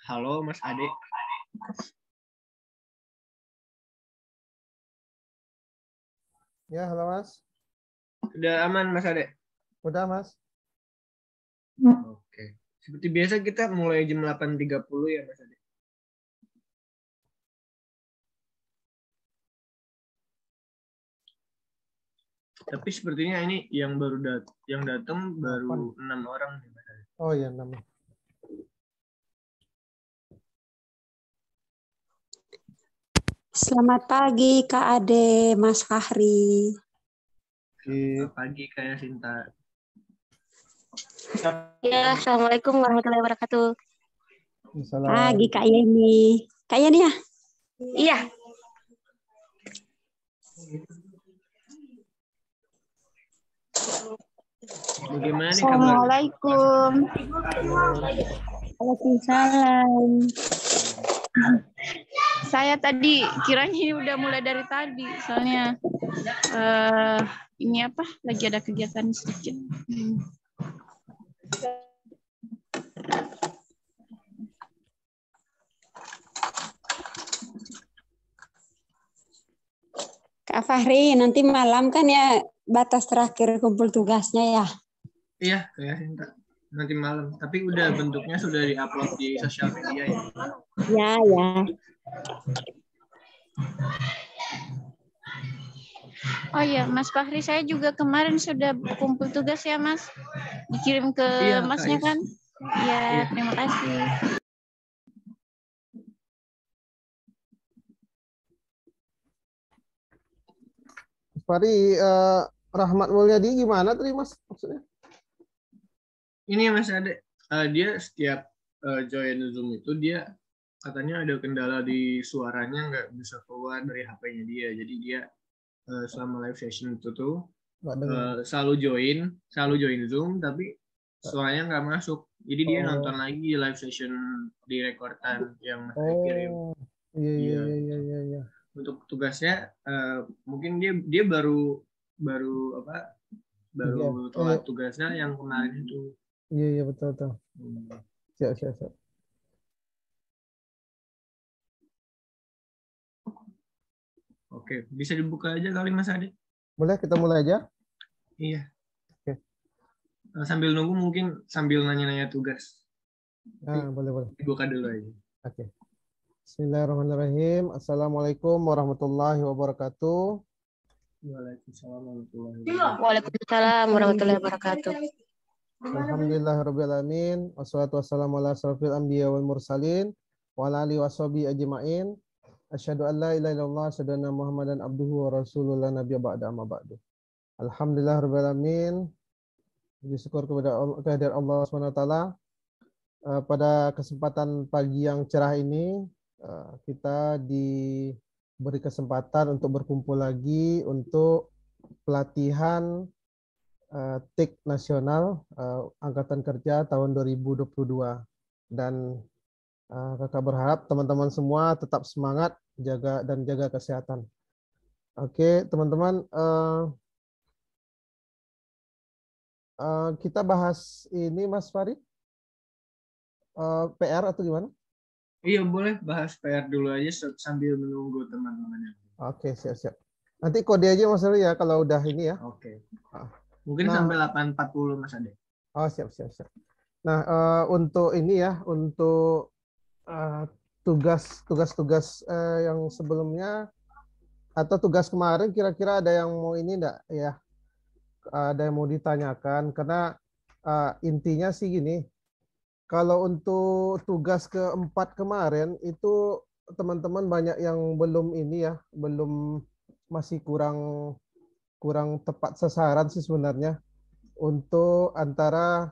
Halo Mas Ade. Ya, halo Mas. Udah aman Mas Ade? Udah Mas. Oke. Seperti biasa kita mulai jam 8.30 ya Mas Ade. Tapi sepertinya ini yang datang baru 6 orang nih Mas Ade. Oh iya, 6. Selamat pagi Kak Ade, Mas Fahri. Selamat pagi Kak Sinta. Ya, Assalamualaikum warahmatullahi wabarakatuh. Pagi Kak Yeni. Kak Yeni ya? Iya. Bagaimana nih kabar? Assalamualaikum. Waalaikumsalam. Saya tadi kiranya ini udah mulai dari tadi, soalnya ini apa? Lagi ada kegiatan sedikit. Kak Fahri, nanti malam kan ya batas terakhir kumpul tugasnya ya? Iya, Kak Sinta. Nanti malam. Tapi udah bentuknya sudah diupload di sosial media ya? Ya, ya. Oh iya, Mas Fahri, saya juga kemarin sudah kumpul tugas ya, Mas. Dikirim ke Masnya kan? Iya, terima kasih. Fahri, Rahmat Mulyadi gimana tadi Mas maksudnya? Ini Mas Ade, dia setiap join Zoom itu dia katanya ada kendala di suaranya, nggak bisa keluar dari HP-nya dia. Jadi dia selama live session itu tuh selalu join Zoom, tapi suaranya nggak masuk. Jadi dia nonton lagi live session di rekordan yang saya kirim. Iya. Untuk tugasnya mungkin dia baru telat tugasnya yang kemarin itu. Iya betul. Siap. Oke, bisa dibuka aja kali Mas Ade. Boleh kita mulai aja? Iya. Oke. Sambil nunggu mungkin sambil nanya-nanya tugas. Boleh. Dibuka dulu aja. Oke. Bismillahirrahmanirrahim. Assalamualaikum warahmatullahi wabarakatuh. Waalaikumsalam warahmatullahi wabarakatuh. Alhamdulillahirabbil alamin. Wassalatu wassalamu ala asrofil anbiya wal mursalin wa ala alihi washabihi ajmain. Asyhadu an la ilaha illallah, asyhadu anna Muhammadan abduhu wa rasulullah nabiyya ba'da amma ba'du. Alhamdulillahirabbil alamin. Bersyukur kepada kehadirat Allah Subhanahu wa taala. Pada kesempatan pagi yang cerah ini kita diberi kesempatan untuk berkumpul lagi untuk pelatihan TIK nasional Angkatan Kerja tahun 2022, dan kakak berharap teman-teman semua tetap semangat jaga kesehatan. Oke teman-teman, kita bahas ini Mas Farid, PR atau gimana? Iya boleh bahas PR dulu aja sambil menunggu teman-temannya. Oke, siap. Nanti kode aja Mas Farid ya kalau udah ini ya. Oke. Mungkin sampai 8.40 Mas Ade. Oh siap. Nah untuk ini ya, untuk tugas yang sebelumnya atau tugas kemarin kira-kira ada yang mau ini enggak ya? Ada yang mau ditanyakan, karena intinya sih gini. Kalau untuk tugas keempat kemarin itu teman-teman banyak yang belum ini ya, masih kurang tepat sasaran sih sebenarnya untuk antara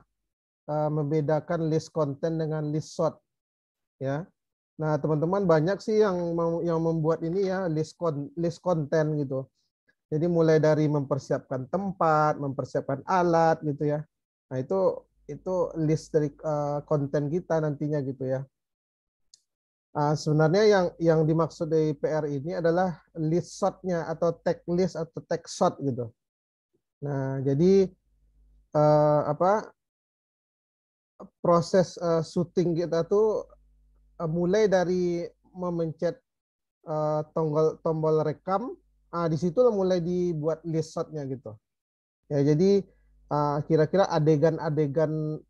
membedakan list konten dengan list short ya. Nah, teman-teman banyak sih yang membuat ini ya list konten gitu. Jadi mulai dari mempersiapkan tempat, mempersiapkan alat gitu ya. Nah, itu list dari konten kita nantinya gitu ya. Sebenarnya yang dimaksud dari PR ini adalah list shot-nya atau tag list atau tag shot gitu. Nah, jadi proses syuting kita tuh mulai dari memencet tombol rekam, di situ mulai dibuat list shotnya gitu. Ya, jadi kira-kira adegan-adegan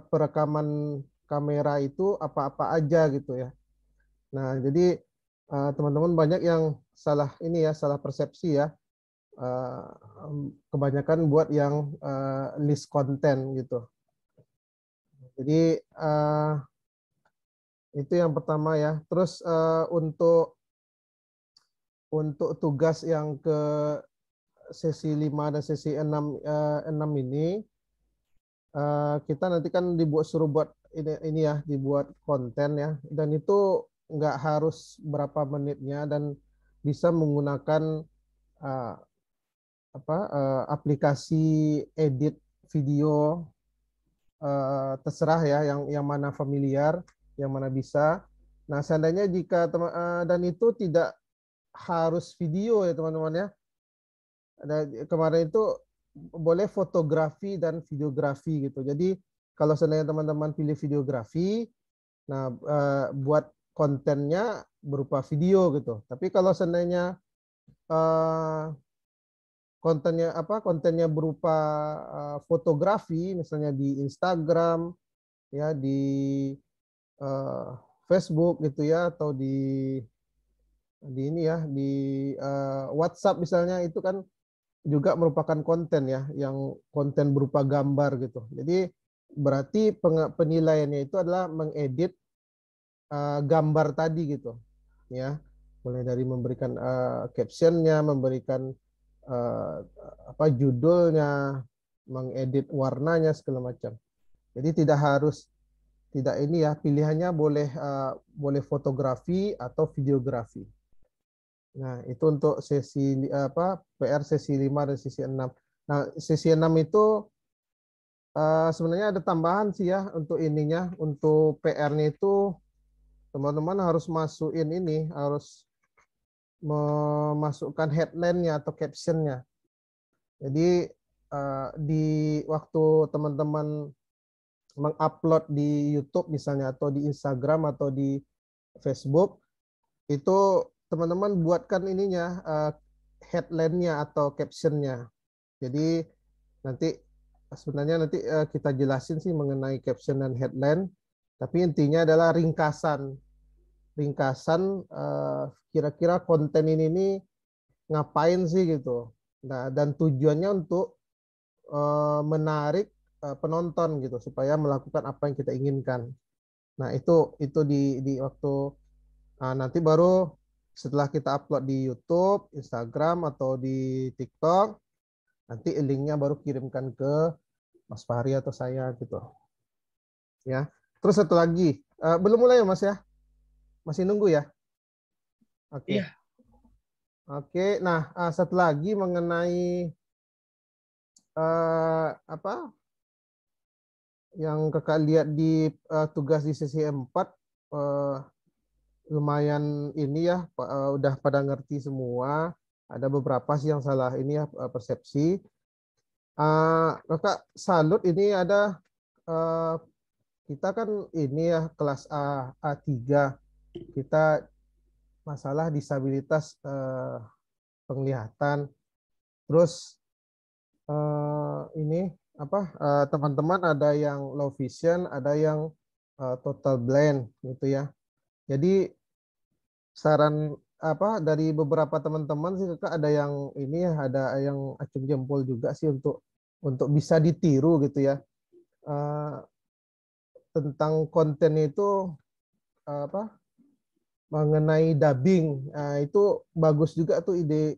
perekaman kamera itu apa-apa aja gitu ya. Nah, jadi teman-teman banyak yang salah ini ya, salah persepsi ya. Kebanyakan buat yang list konten gitu. Jadi itu yang pertama ya. Terus untuk tugas yang ke sesi 5 dan sesi 6 ini kita nanti kan suruh buat ini ya, dibuat konten ya, dan itu nggak harus berapa menitnya dan bisa menggunakan aplikasi edit video, terserah ya yang mana familiar, yang mana bisa. Nah, seandainya jika dan itu tidak harus video ya teman-teman ya. Kemarin itu boleh fotografi dan videografi gitu. Jadi kalau seandainya teman-teman pilih videografi, nah buat kontennya berupa video gitu. Tapi kalau seandainya kontennya berupa fotografi, misalnya di Instagram, ya di Facebook gitu ya, atau di ini ya, di WhatsApp misalnya, itu kan juga merupakan konten ya, yang konten berupa gambar gitu. Jadi berarti penilaiannya itu adalah mengedit gambar tadi gitu, ya. Mulai dari memberikan captionnya, memberikan judulnya, mengedit warnanya segala macam. Jadi tidak ini ya, pilihannya boleh fotografi atau videografi. Nah, itu untuk sesi PR sesi 5 dan sesi 6. Nah, sesi 6 itu sebenarnya ada tambahan sih ya untuk ininya, untuk PR-nya itu teman-teman harus harus memasukkan headline-nya atau caption-nya. Jadi di waktu teman-teman mengupload di YouTube misalnya, atau di Instagram atau di Facebook, itu teman-teman buatkan ininya, headline-nya atau caption-nya. Jadi sebenarnya nanti kita jelasin sih mengenai caption dan headline, tapi intinya adalah ringkasan kira-kira konten ini ngapain sih gitu. Nah, dan tujuannya untuk menarik penonton gitu, supaya melakukan apa yang kita inginkan. Nah, itu di waktu nanti baru setelah kita upload di YouTube, Instagram, atau di TikTok, nanti linknya baru kirimkan ke Mas Fahri atau saya gitu. Ya. Terus satu lagi, belum mulai ya Mas ya? Masih nunggu ya? Oke. Iya. Oke. Nah, satu lagi mengenai yang kakak lihat di tugas di sesi 4, lumayan ini ya, udah pada ngerti semua. Ada beberapa sih yang salah ini ya, persepsi. Kakak salut, ini ada kita kan ini ya kelas A3, kita masalah disabilitas penglihatan. Terus ini teman-teman ada yang low vision, ada yang total blind gitu ya. Jadi saran dari beberapa teman-teman sih kakak ada yang ini ya, ada yang acung jempol juga sih untuk bisa ditiru gitu ya. Tentang konten itu mengenai dubbing, itu bagus juga tuh ide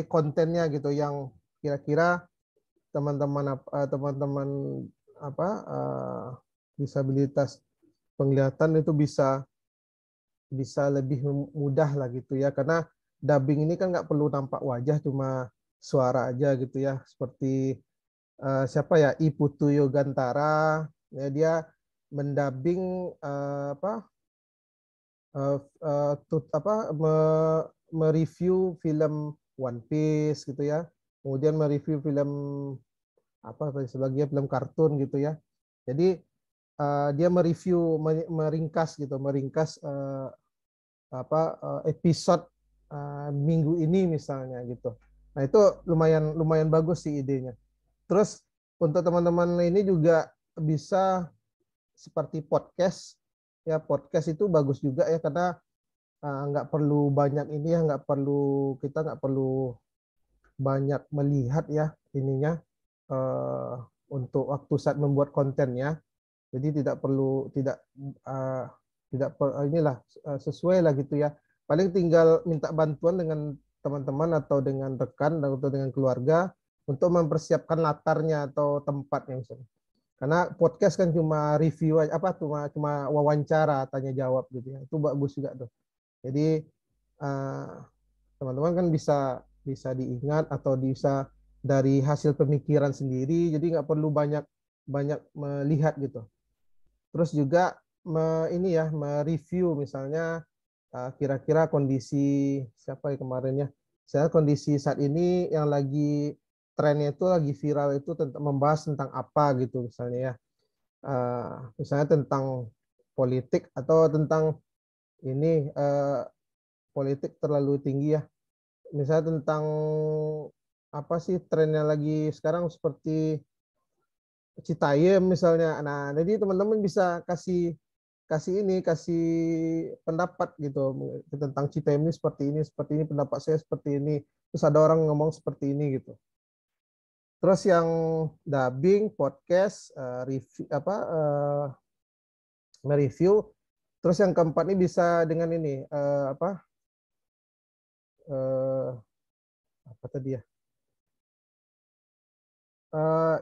kontennya gitu, yang kira-kira teman-teman disabilitas penglihatan itu bisa lebih mudah lah gitu ya, karena dubbing ini kan nggak perlu nampak wajah, cuma suara aja gitu ya, seperti siapa ya, Iputu Yogantara ya, dia mendubbing mereview film One Piece gitu ya, kemudian mereview film sebagai film kartun gitu ya. Jadi dia mereview, meringkas gitu, episode minggu ini misalnya gitu. Nah itu lumayan bagus sih idenya. Terus untuk teman-teman ini juga bisa seperti podcast, ya podcast itu bagus juga ya karena nggak perlu banyak ini ya, kita nggak perlu banyak melihat ya ininya untuk waktu saat membuat kontennya. Jadi inilah sesuai lah gitu ya. Paling tinggal minta bantuan dengan teman-teman atau dengan rekan atau dengan keluarga untuk mempersiapkan latarnya atau tempatnya misalnya. Karena podcast kan cuma review aja, cuma wawancara tanya jawab gitu ya. Itu bagus juga tuh. Jadi teman-teman kan bisa diingat atau bisa dari hasil pemikiran sendiri. Jadi nggak perlu banyak melihat gitu. Terus juga mereview misalnya kira-kira kondisi siapa ya kemarin ya. Saya kondisi saat ini yang lagi trennya itu lagi viral itu membahas tentang apa gitu misalnya ya. Misalnya tentang politik atau tentang ini politik terlalu tinggi ya. Misalnya tentang apa sih trennya lagi sekarang seperti Citayam misalnya. Nah, jadi teman-teman bisa kasih pendapat gitu tentang Citayam ini seperti ini pendapat saya seperti ini. Terus ada orang ngomong seperti ini gitu. Terus yang dubbing, podcast, mereview. Terus yang keempat ini bisa dengan ini apa tadi ya?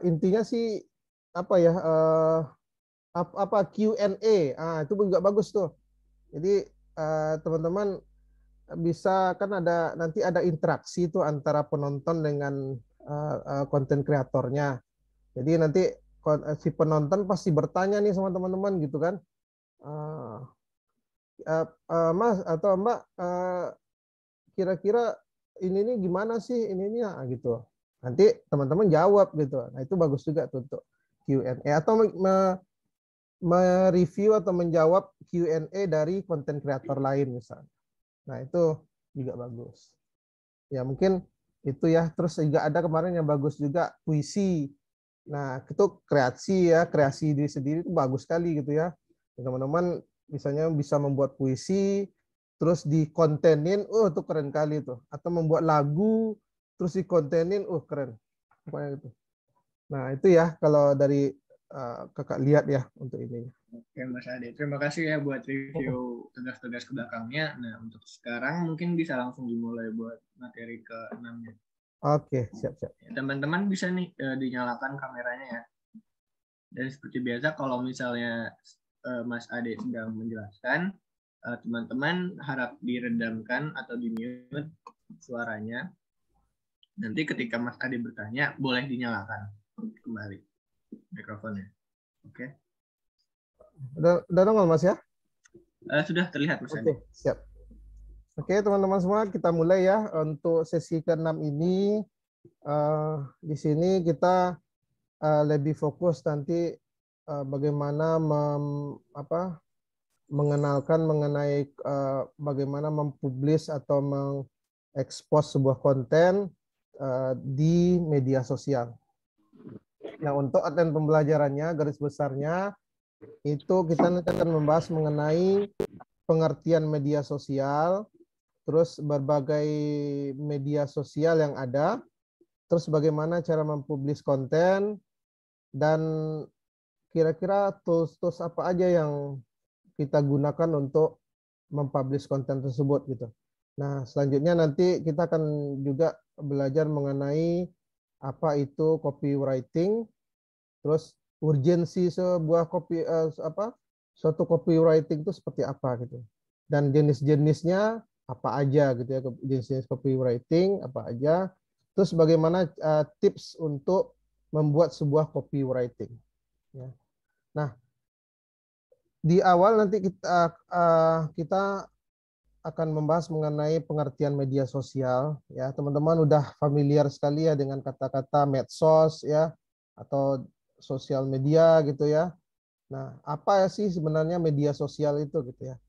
Intinya sih apa ya? Q&A. Itu juga bagus tuh. Jadi teman-teman bisa kan nanti ada interaksi tuh antara penonton dengan konten kreatornya. Jadi nanti si penonton pasti bertanya nih sama teman-teman gitu kan. Mas atau Mbak kira-kira ini nih gimana sih ini gitu. Nanti teman-teman jawab gitu. Nah, itu bagus juga tuh untuk Q&A atau mereview atau menjawab Q&A dari konten kreator lain misalnya. Nah, itu juga bagus. Ya, mungkin itu ya. Terus juga ada kemarin yang bagus juga puisi. Nah, itu kreasi diri sendiri itu bagus sekali gitu ya. Teman-teman misalnya bisa membuat puisi terus dikontenin, itu keren kali itu. Atau membuat lagu terus dikontenin, keren. Pokoknya gitu. Nah, itu ya kalau dari kakak lihat ya untuk ini. Oke Mas Ade, terima kasih ya buat review tugas-tugas ke belakangnya. Nah untuk sekarang mungkin bisa langsung dimulai buat materi ke-6-nya. Oke, siap. Teman-teman bisa nih dinyalakan kameranya ya. Dan seperti biasa kalau misalnya Mas Ade sedang menjelaskan, teman-teman harap diredamkan atau di-mute suaranya. Nanti ketika Mas Ade bertanya, boleh dinyalakan kembali mikrofonnya. Oke. Udah nongol Mas ya? Sudah terlihat Mas Ade. Oke, siap. Oke teman-teman semua, kita mulai ya untuk sesi ke-6 ini. Di sini kita lebih fokus nanti bagaimana mengenalkan mengenai bagaimana mempublish atau mengekspos sebuah konten di media sosial. Nah, untuk konten pembelajarannya, garis besarnya, itu kita nanti akan membahas mengenai pengertian media sosial, terus berbagai media sosial yang ada, terus bagaimana cara mempublish konten, dan kira-kira tools apa aja yang kita gunakan untuk mempublish konten tersebut gitu. Nah, selanjutnya nanti kita akan juga belajar mengenai apa itu copywriting, terus urgensi suatu copywriting itu seperti apa gitu. Dan jenis-jenisnya apa aja gitu ya, jenis copywriting apa aja. Terus bagaimana tips untuk membuat sebuah copywriting. Ya. Nah, di awal nanti kita akan membahas mengenai pengertian media sosial. Ya, teman-teman udah familiar sekali ya dengan kata-kata medsos ya atau sosial media gitu ya. Nah, apa sih sebenarnya media sosial itu gitu ya?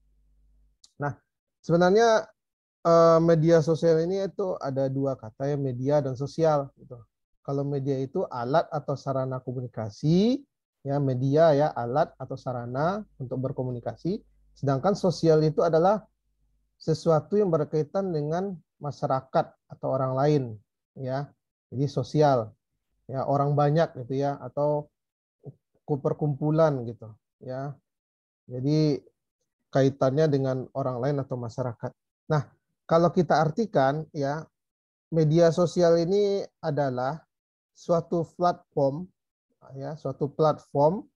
Nah, sebenarnya media sosial ini itu ada dua kata ya, media dan sosial gitu. Kalau media itu alat atau sarana komunikasi, ya media ya alat atau sarana untuk berkomunikasi. Sedangkan sosial itu adalah sesuatu yang berkaitan dengan masyarakat atau orang lain, ya. Jadi sosial, ya orang banyak gitu ya, atau perkumpulan gitu, ya. Jadi kaitannya dengan orang lain atau masyarakat. Nah, kalau kita artikan ya, media sosial ini adalah suatu platform ya, suatu platform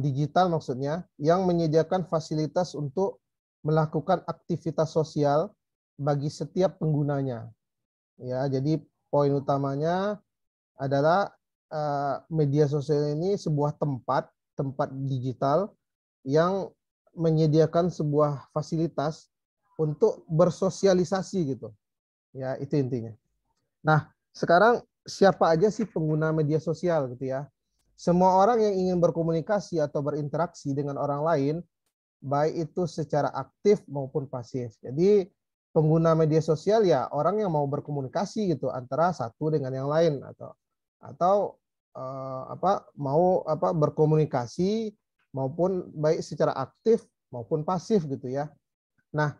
digital maksudnya yang menyediakan fasilitas untuk melakukan aktivitas sosial bagi setiap penggunanya. Ya, jadi poin utamanya adalah media sosial ini sebuah tempat digital yang menyediakan sebuah fasilitas untuk bersosialisasi gitu. Ya, itu intinya. Nah, sekarang siapa aja sih pengguna media sosial gitu ya? Semua orang yang ingin berkomunikasi atau berinteraksi dengan orang lain, baik itu secara aktif maupun pasif. Jadi pengguna media sosial ya orang yang mau berkomunikasi gitu antara satu dengan yang lain atau mau berkomunikasi maupun baik secara aktif maupun pasif gitu ya. Nah,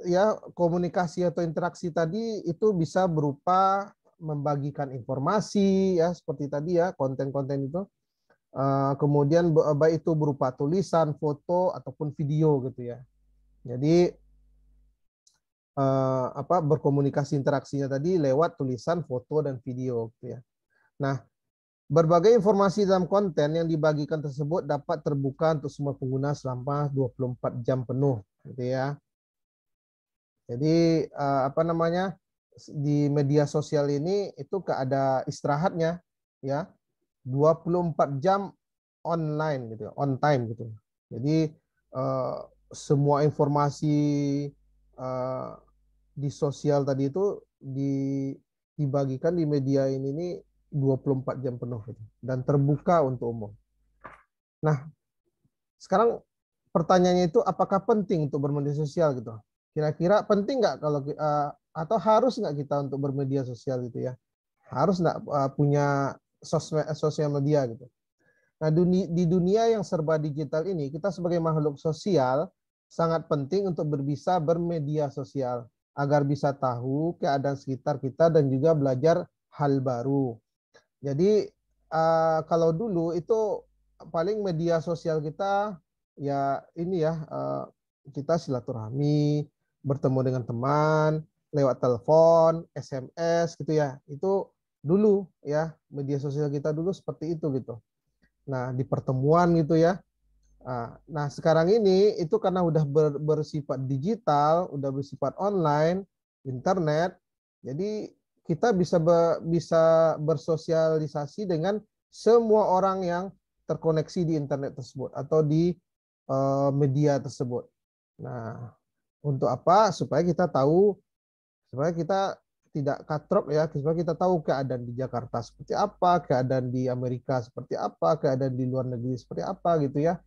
ya komunikasi atau interaksi tadi itu bisa berupa membagikan informasi ya seperti tadi ya konten-konten itu. Kemudian baik itu berupa tulisan, foto ataupun video gitu ya. Jadi berkomunikasi interaksinya tadi lewat tulisan, foto dan video gitu ya. Nah, berbagai informasi dalam konten yang dibagikan tersebut dapat terbuka untuk semua pengguna selama 24 jam penuh gitu ya. Jadi di media sosial ini itu ada istirahatnya ya. 24 jam online gitu, on time gitu. Jadi semua informasi di sosial tadi itu dibagikan di media ini 24 jam penuh gitu, dan terbuka untuk umum. Nah, sekarang pertanyaannya itu apakah penting untuk bermedia sosial gitu? Kira-kira penting nggak kalau atau harus nggak kita untuk bermedia sosial gitu ya? Harus nggak punya sosial media gitu? Nah, di dunia yang serba digital ini, kita sebagai makhluk sosial sangat penting untuk bisa bermedia sosial agar bisa tahu keadaan sekitar kita dan juga belajar hal baru. Jadi kalau dulu itu paling media sosial kita ya ini ya kita silaturahmi, bertemu dengan teman lewat telepon, SMS gitu ya. Itu dulu ya media sosial kita dulu seperti itu gitu. Nah, di pertemuan gitu ya. Nah, sekarang ini itu karena udah bersifat digital, udah bersifat online, internet. Jadi kita bisa bersosialisasi dengan semua orang yang terkoneksi di internet tersebut atau di media tersebut. Nah, untuk apa? Supaya kita tahu, supaya kita tidak katrok ya, supaya kita tahu keadaan di Jakarta seperti apa, keadaan di Amerika seperti apa, keadaan di luar negeri seperti apa gitu ya.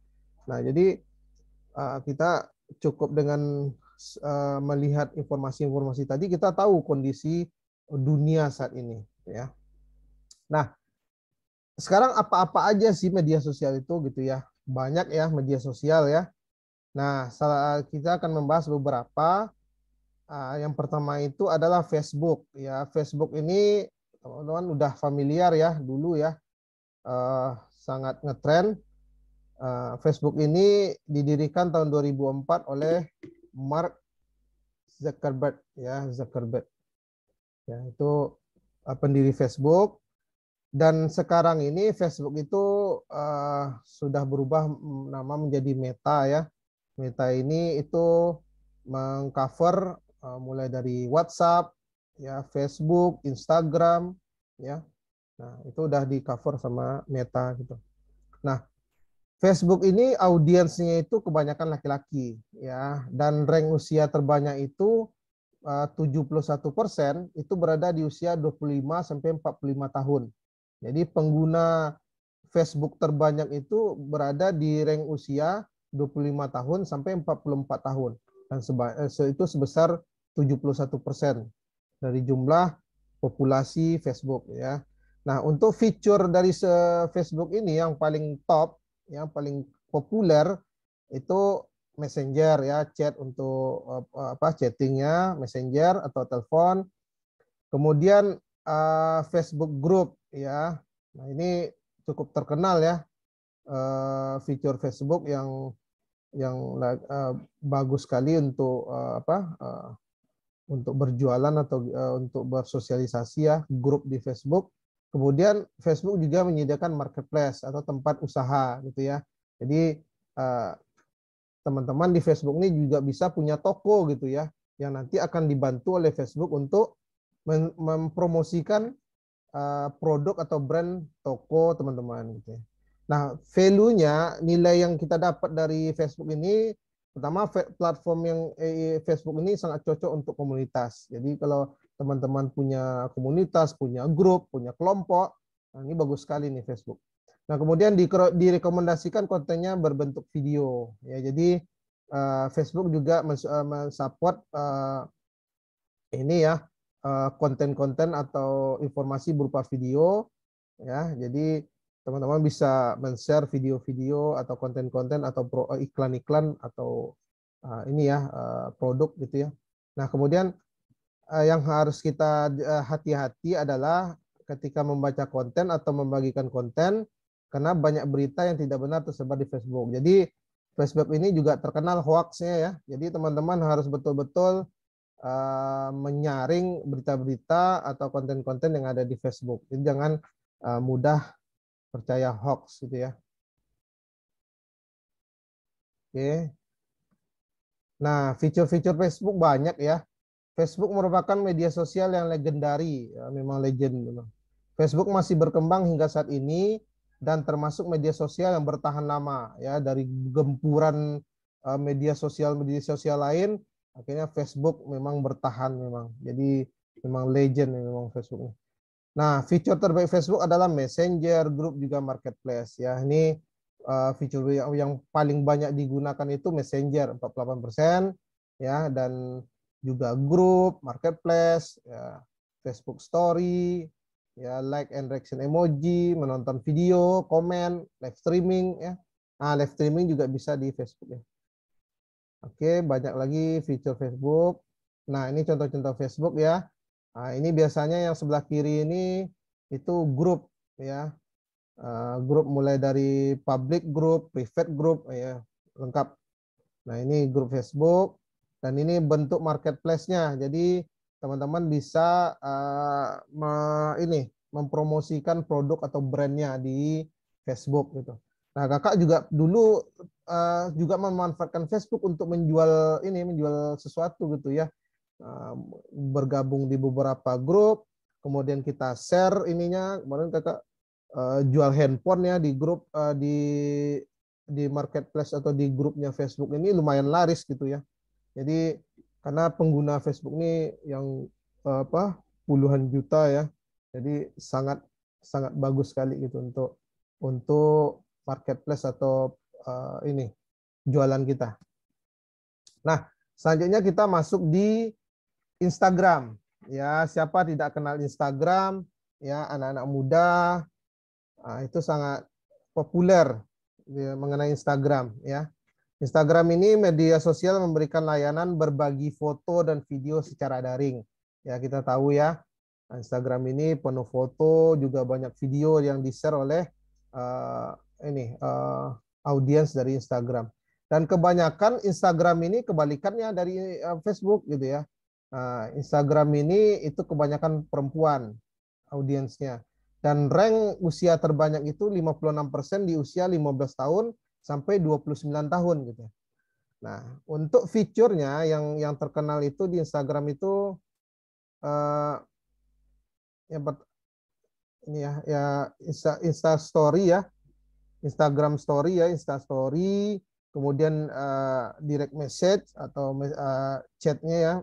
Nah, jadi kita cukup dengan melihat informasi-informasi tadi, kita tahu kondisi dunia saat ini ya. Nah, sekarang apa-apa aja sih media sosial itu gitu ya. Banyak ya media sosial ya. Nah, kita akan membahas beberapa. Yang pertama itu adalah Facebook ya. Facebook ini teman-teman udah familiar ya dulu ya, sangat ngetren. Facebook ini didirikan tahun 2004 oleh Mark Zuckerberg ya, ya itu pendiri Facebook. Dan sekarang ini Facebook itu sudah berubah nama menjadi Meta ya. Meta ini itu mengcover mulai dari WhatsApp, ya, Facebook, Instagram, ya. Nah, itu udah di cover sama Meta gitu. Nah, Facebook ini audiensnya itu kebanyakan laki-laki, ya, dan rank usia terbanyak itu 71% itu berada di usia 25 sampai 45 tahun. Jadi pengguna Facebook terbanyak itu berada di rank usia 25 tahun sampai 44 tahun. Dan itu sebesar 71% dari jumlah populasi Facebook ya. Nah, untuk fitur dari Facebook ini yang paling top, yang paling populer itu Messenger ya, chat untuk chattingnya, Messenger atau telepon. Kemudian Facebook Group ya. Nah, ini cukup terkenal ya, fitur Facebook yang bagus sekali untuk untuk berjualan atau untuk bersosialisasi ya, grup di Facebook. Kemudian Facebook juga menyediakan marketplace atau tempat usaha gitu ya. Jadi teman-teman di Facebook ini juga bisa punya toko gitu ya, yang nanti akan dibantu oleh Facebook untuk mempromosikan produk atau brand toko teman-teman gitu ya. Nah, value-nya, nilai yang kita dapat dari Facebook ini, pertama platform yang Facebook ini sangat cocok untuk komunitas. Jadi kalau teman-teman punya komunitas, punya grup, punya kelompok, nah ini bagus sekali nih Facebook. Nah, kemudian direkomendasikan kontennya berbentuk video. Ya, jadi Facebook juga mensupport ini ya, konten-konten atau informasi berupa video. Ya, jadi teman-teman bisa men-share video-video atau konten-konten atau iklan-iklan atau ini ya, produk gitu ya. Nah, kemudian yang harus kita hati-hati adalah ketika membaca konten atau membagikan konten, karena banyak berita yang tidak benar tersebar di Facebook. Jadi Facebook ini juga terkenal hoax-nya ya. Jadi teman-teman harus betul-betul menyaring berita-berita atau konten-konten yang ada di Facebook. Jadi jangan mudah percaya hoax gitu ya. Oke. Nah, fitur-fitur Facebook banyak ya. Facebook merupakan media sosial yang legendari, ya, memang legend. Memang. Facebook masih berkembang hingga saat ini dan termasuk media sosial yang bertahan lama ya, dari gempuran media sosial lain, akhirnya Facebook memang bertahan memang. Jadi memang legend memang Facebook. Nah, fitur terbaik Facebook adalah Messenger, grup juga marketplace ya. Ini fitur yang paling banyak digunakan itu Messenger 48% ya, dan juga grup, marketplace, ya, Facebook Story, ya, like and reaction emoji, menonton video, komen, live streaming ya. Nah, live streaming juga bisa di Facebook ya. Oke, banyak lagi fitur Facebook. Nah, ini contoh-contoh Facebook ya. Nah, ini biasanya yang sebelah kiri ini itu grup ya. Grup mulai dari public group, private group ya, lengkap. Nah, ini grup Facebook dan ini bentuk marketplace-nya. Jadi teman-teman bisa mempromosikan produk atau brandnya di Facebook gitu. Nah, kakak juga dulu juga memanfaatkan Facebook untuk menjual sesuatu gitu ya. Bergabung di beberapa grup, kemudian kita share ininya. Kemarin kakak jual handphone ya di grup di marketplace atau di grupnya Facebook ini lumayan laris gitu ya. Jadi karena pengguna Facebook ini yang puluhan juta ya. Jadi sangat bagus sekali gitu untuk marketplace atau ini jualan kita. Nah, selanjutnya kita masuk di Instagram. Ya, siapa tidak kenal Instagram? Ya, anak-anak muda itu sangat populer ya, mengenai Instagram ya. Instagram ini media sosial memberikan layanan berbagi foto dan video secara daring. Ya, kita tahu ya, Instagram ini penuh foto, juga banyak video yang di-share oleh audiens dari Instagram. Dan kebanyakan Instagram ini kebalikannya dari Facebook gitu ya. Instagram ini itu kebanyakan perempuan audiensnya. Dan rank usia terbanyak itu 56% di usia 15 tahun sampai 29 tahun gitu. Nah, untuk fiturnya yang terkenal itu di Instagram itu Insta Story ya. Instagram Story ya, Insta Story, kemudian direct message atau chatnya ya.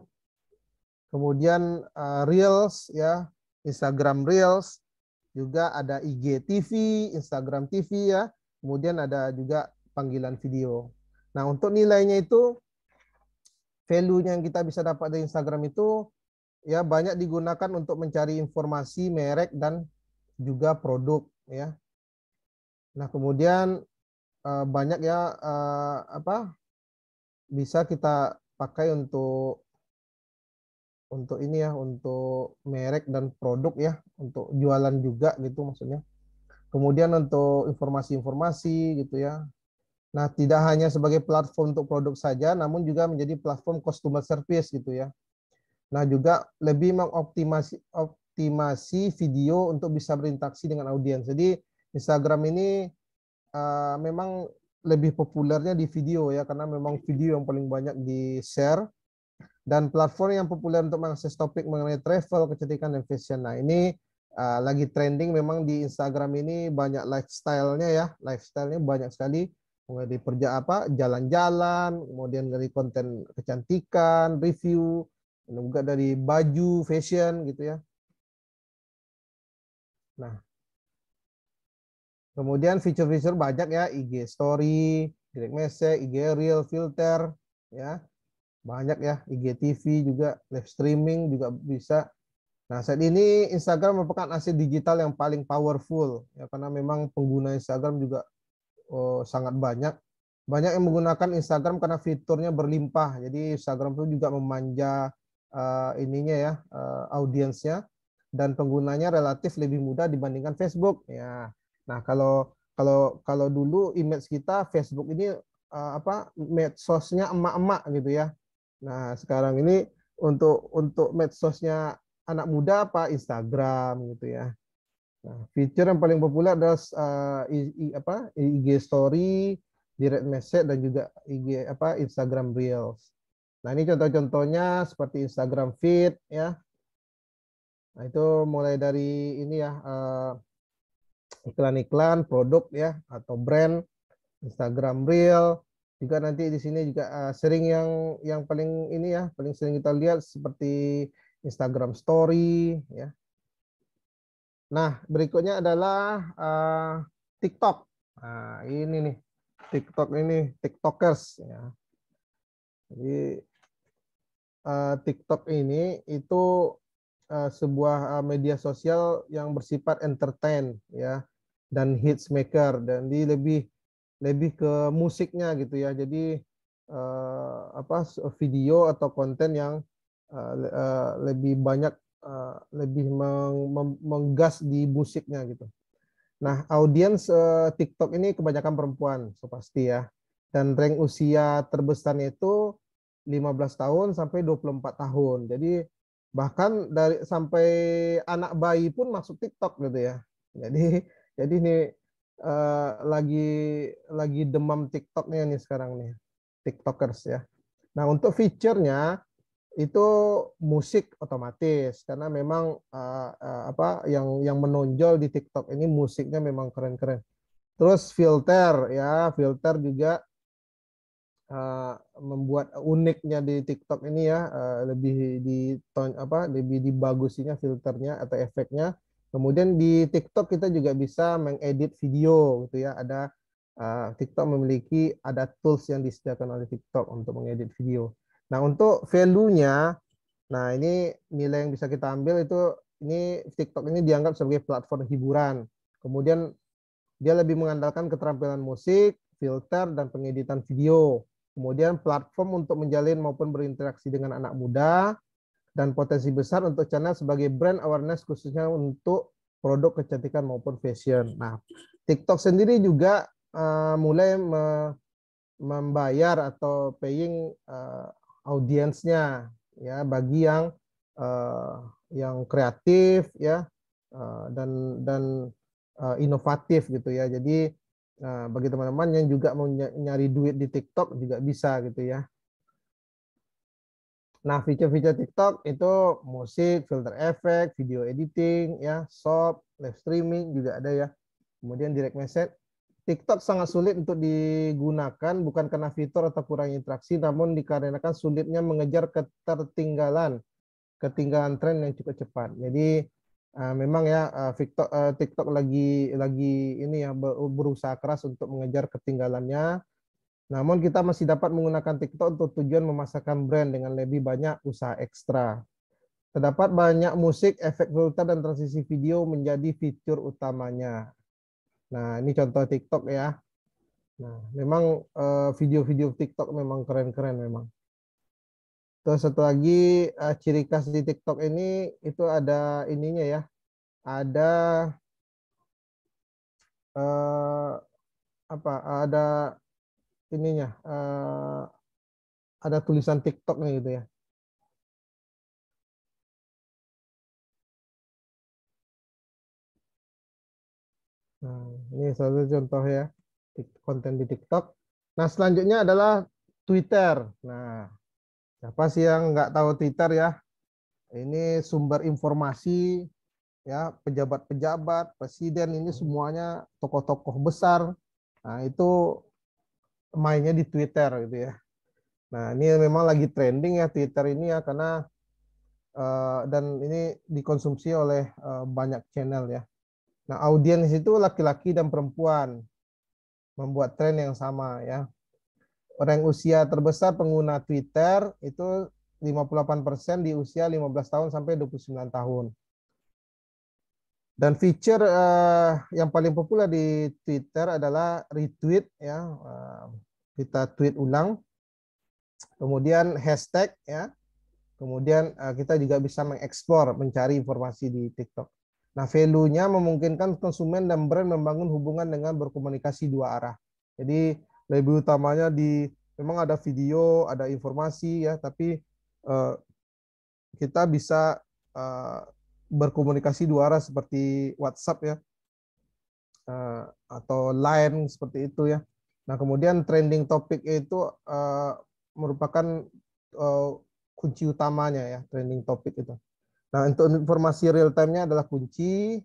Kemudian Reels ya, Instagram Reels. juga ada IG TV, Instagram TV ya. Kemudian ada juga panggilan video. Nah, untuk nilainya itu value-nya yang kita bisa dapat dari Instagram itu ya banyak digunakan untuk mencari informasi merek dan juga produk ya. Nah, kemudian banyak ya bisa kita pakai untuk ini ya, untuk merek dan produk ya, untuk jualan juga gitu maksudnya. Kemudian untuk informasi-informasi gitu ya. Nah, tidak hanya sebagai platform untuk produk saja, namun juga menjadi platform customer service gitu ya. Nah, juga lebih optimasi video untuk bisa berinteraksi dengan audiens. Jadi Instagram ini memang lebih populernya di video ya, karena memang video yang paling banyak di-share. Dan platform yang populer untuk mengakses topik mengenai travel, kecantikan, dan fashion. Nah, ini lagi trending memang di Instagram ini banyak lifestyle-nya ya. Lifestyle-nya banyak sekali. Mulai dari jalan-jalan, kemudian dari konten kecantikan, review, dan juga dari baju, fashion gitu ya. Nah, kemudian fitur-fitur banyak ya, IG Story, Direct Message, IG Reel, filter, ya. Banyak ya, IGTV juga, live streaming juga bisa. Nah, saat ini Instagram merupakan aset digital yang paling powerful ya, karena memang pengguna Instagram juga sangat banyak. Banyak yang menggunakan Instagram karena fiturnya berlimpah. Jadi Instagram itu juga memanja ininya ya, audiensnya, dan penggunanya relatif lebih mudah dibandingkan Facebook ya. Nah, kalau dulu image kita Facebook ini medsosnya emak-emak gitu ya. Nah, sekarang ini untuk medsosnya anak muda Instagram gitu ya. Nah, fitur yang paling populer adalah IG Story, Direct Message, dan juga Instagram Reels. Nah, ini contoh-contohnya seperti Instagram Feed ya. Nah, itu mulai dari ini ya, iklan-iklan produk ya atau brand, Instagram Reel. Juga nanti di sini juga sering yang paling ini ya, paling sering kita lihat seperti Instagram Story ya. Nah, berikutnya adalah TikTok. Nah, ini nih TikTok ini, TikTokers ya. Jadi TikTok ini itu sebuah media sosial yang bersifat entertain ya, dan hits maker, dan dia lebih ke musiknya gitu ya. Jadi video atau konten yang lebih banyak lebih menggas di musiknya gitu. Nah, audiens TikTok ini kebanyakan perempuan, so pasti ya. Dan rank usia terbesarnya itu 15 tahun sampai 24 tahun. Jadi bahkan sampai anak bayi pun masuk TikTok gitu ya. Jadi ini lagi demam TikToknya nih sekarang nih, TikTokers ya. Nah, untuk fiturnya itu musik otomatis, karena memang yang menonjol di TikTok ini musiknya memang keren-keren. Terus filter ya, filter juga membuat uniknya di TikTok ini ya, lebih dibagusinya filternya atau efeknya. Kemudian di TikTok kita juga bisa mengedit video gitu ya. Ada TikTok memiliki ada tools yang disediakan oleh TikTok untuk mengedit video. Nah, untuk value-nya, nah ini nilai yang bisa kita ambil itu, ini TikTok ini dianggap sebagai platform hiburan. Kemudian dia lebih mengandalkan keterampilan musik, filter, dan pengeditan video. Kemudian platform untuk menjalin maupun berinteraksi dengan anak muda, dan potensi besar untuk channel sebagai brand awareness khususnya untuk produk kecantikan maupun fashion. Nah, TikTok sendiri juga mulai membayar atau paying audiensnya ya, bagi yang kreatif ya, dan inovatif gitu ya. Jadi bagi teman-teman yang juga mau nyari duit di TikTok juga bisa gitu ya. Nah, fitur-fitur TikTok itu musik, filter efek, video editing, ya, shop, live streaming juga ada ya. Kemudian direct message. TikTok sangat sulit untuk digunakan bukan karena fitur atau kurang interaksi, namun dikarenakan sulitnya mengejar ketinggalan tren yang cukup cepat. Jadi Memang ya TikTok lagi ini ya berusaha keras untuk mengejar ketinggalannya. Namun kita masih dapat menggunakan TikTok untuk tujuan memasarkan brand dengan lebih banyak usaha ekstra. Terdapat banyak musik, efek filter, dan transisi video menjadi fitur utamanya. Nah, ini contoh TikTok ya. Nah, memang video-video TikTok memang keren-keren memang. Terus satu lagi ciri khas di TikTok ini itu ada ininya ya. Ada apa? Ada ininya. Ada tulisan TikToknya gitu ya. Nah, ini salah satu contoh ya konten di TikTok. Nah, selanjutnya adalah Twitter. Nah, siapa sih yang nggak tahu Twitter ya? Ini sumber informasi ya, pejabat-pejabat, presiden ini semuanya tokoh-tokoh besar. Nah, itu mainnya di Twitter gitu ya. Nah, ini memang lagi trending ya Twitter ini ya karena dan ini dikonsumsi oleh banyak channel ya. Nah, audiens itu laki-laki dan perempuan membuat tren yang sama ya. Orang usia terbesar pengguna Twitter itu 58% di usia 15 tahun sampai 29 tahun. Dan feature yang paling populer di Twitter adalah retweet ya. Kita tweet ulang. Kemudian hashtag ya. Kemudian kita juga bisa mengeksplor, mencari informasi di TikTok. Nah, value-nya memungkinkan konsumen dan brand membangun hubungan dengan berkomunikasi dua arah. Jadi lebih utamanya memang ada video, ada informasi ya, tapi kita bisa berkomunikasi dua arah seperti WhatsApp ya, atau Line seperti itu ya. Nah, kemudian trending topik itu merupakan kunci utamanya ya, trending topik itu. Nah, untuk informasi real time-nya adalah kunci.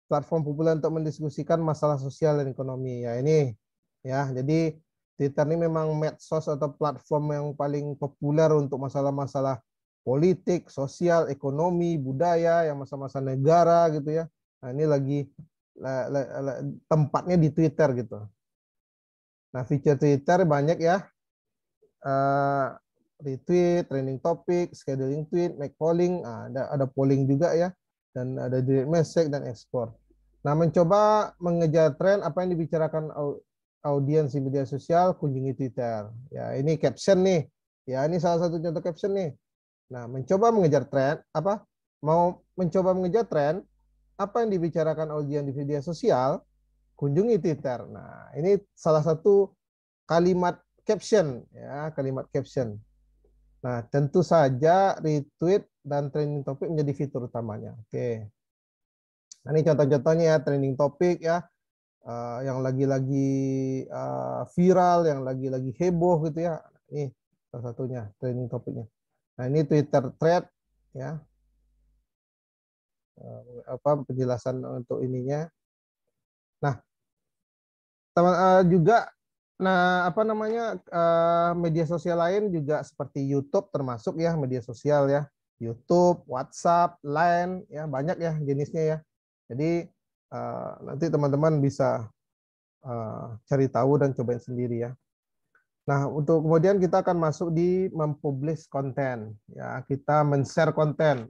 Platform populer untuk mendiskusikan masalah sosial dan ekonomi. Ya, ini ya. Jadi Twitter ini memang medsos atau platform yang paling populer untuk masalah-masalah politik, sosial, ekonomi, budaya, yang masa-masa negara gitu ya. Nah, ini lagi tempatnya di Twitter gitu. Nah, feature Twitter banyak ya. Retweet, trending topic, scheduling tweet, make polling, ada polling juga ya, dan ada direct message dan ekspor. Nah, mencoba mengejar tren apa yang dibicarakan audiens di media sosial, kunjungi Twitter. Ya, ini caption nih. Ya, ini salah satu contoh caption nih. Nah, mencoba mengejar tren apa? Mau mencoba mengejar tren apa yang dibicarakan audiens di media sosial, kunjungi Twitter. Nah, ini salah satu kalimat caption ya, kalimat caption. Nah, tentu saja retweet dan trending topik menjadi fitur utamanya. Oke. Nah, ini contoh-contohnya ya, trending topik ya, yang lagi-lagi viral, yang lagi-lagi heboh gitu ya. Ini salah satunya trending topiknya. Nah, ini Twitter thread ya. Apa penjelasan untuk ininya. Nah, teman juga. Nah, apa namanya, media sosial lain juga seperti YouTube termasuk ya media sosial ya. YouTube, WhatsApp, Line, ya banyak ya jenisnya ya. Jadi nanti teman-teman bisa cari tahu dan cobain sendiri ya. Nah, untuk kemudian kita akan masuk di mempublish konten. Ya, kita men-share konten,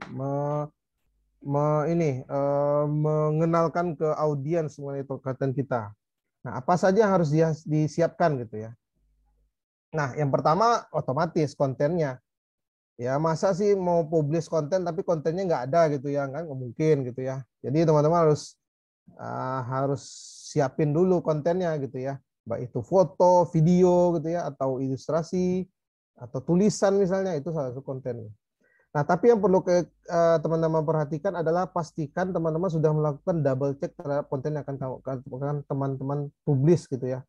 mengenalkan ke audiens mengenai konten kita. Nah, apa saja yang harus disiapkan gitu ya. Nah, yang pertama otomatis kontennya. Ya, masa sih mau publish konten tapi kontennya nggak ada gitu ya, kan nggak mungkin gitu ya. Jadi teman-teman harus siapin dulu kontennya gitu ya. Baik itu foto, video gitu ya, atau ilustrasi, atau tulisan misalnya, itu salah satu kontennya. Nah, tapi yang perlu teman-teman perhatikan adalah pastikan teman-teman sudah melakukan double check terhadap konten yang akan teman-teman publish gitu ya.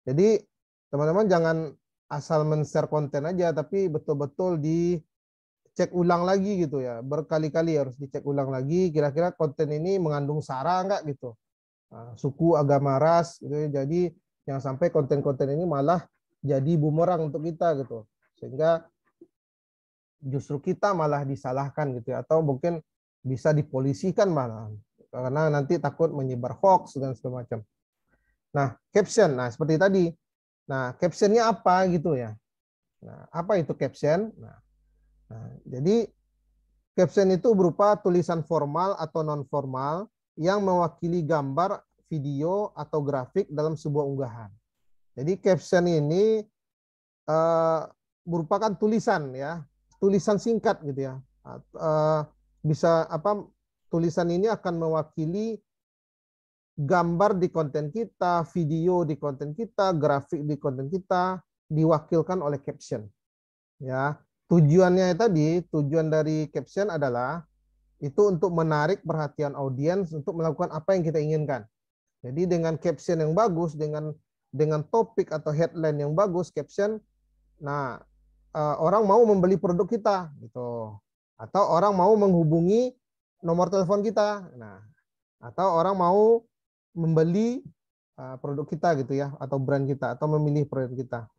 Jadi teman-teman jangan asal men-share konten aja, tapi betul-betul dicek ulang lagi gitu ya. Berkali-kali harus dicek ulang lagi, kira-kira konten ini mengandung sara enggak gitu. Nah, suku, agama, ras gitu ya. Jadi jangan sampai konten-konten ini malah jadi bumerang untuk kita gitu. Sehingga justru kita malah disalahkan gitu ya, atau mungkin bisa dipolisikan malah, karena nanti takut menyebar hoax dan segala macam. Nah, caption, nah seperti tadi. Nah, captionnya apa gitu ya? Nah, apa itu caption? Nah, jadi caption itu berupa tulisan formal atau non formal yang mewakili gambar, video atau grafik dalam sebuah unggahan. Jadi caption ini merupakan tulisan ya, tulisan singkat gitu ya. Bisa apa? Tulisan ini akan mewakili gambar di konten kita, video di konten kita, grafik di konten kita, diwakilkan oleh caption. Ya, tujuannya tadi, tujuan dari caption adalah itu untuk menarik perhatian audiens untuk melakukan apa yang kita inginkan. Jadi dengan caption yang bagus, dengan topik atau headline yang bagus, caption, nah orang mau membeli produk kita, gitu. Atau orang mau menghubungi nomor telepon kita, nah, atau orang mau membeli produk kita gitu ya, atau brand kita, atau memilih produk kita.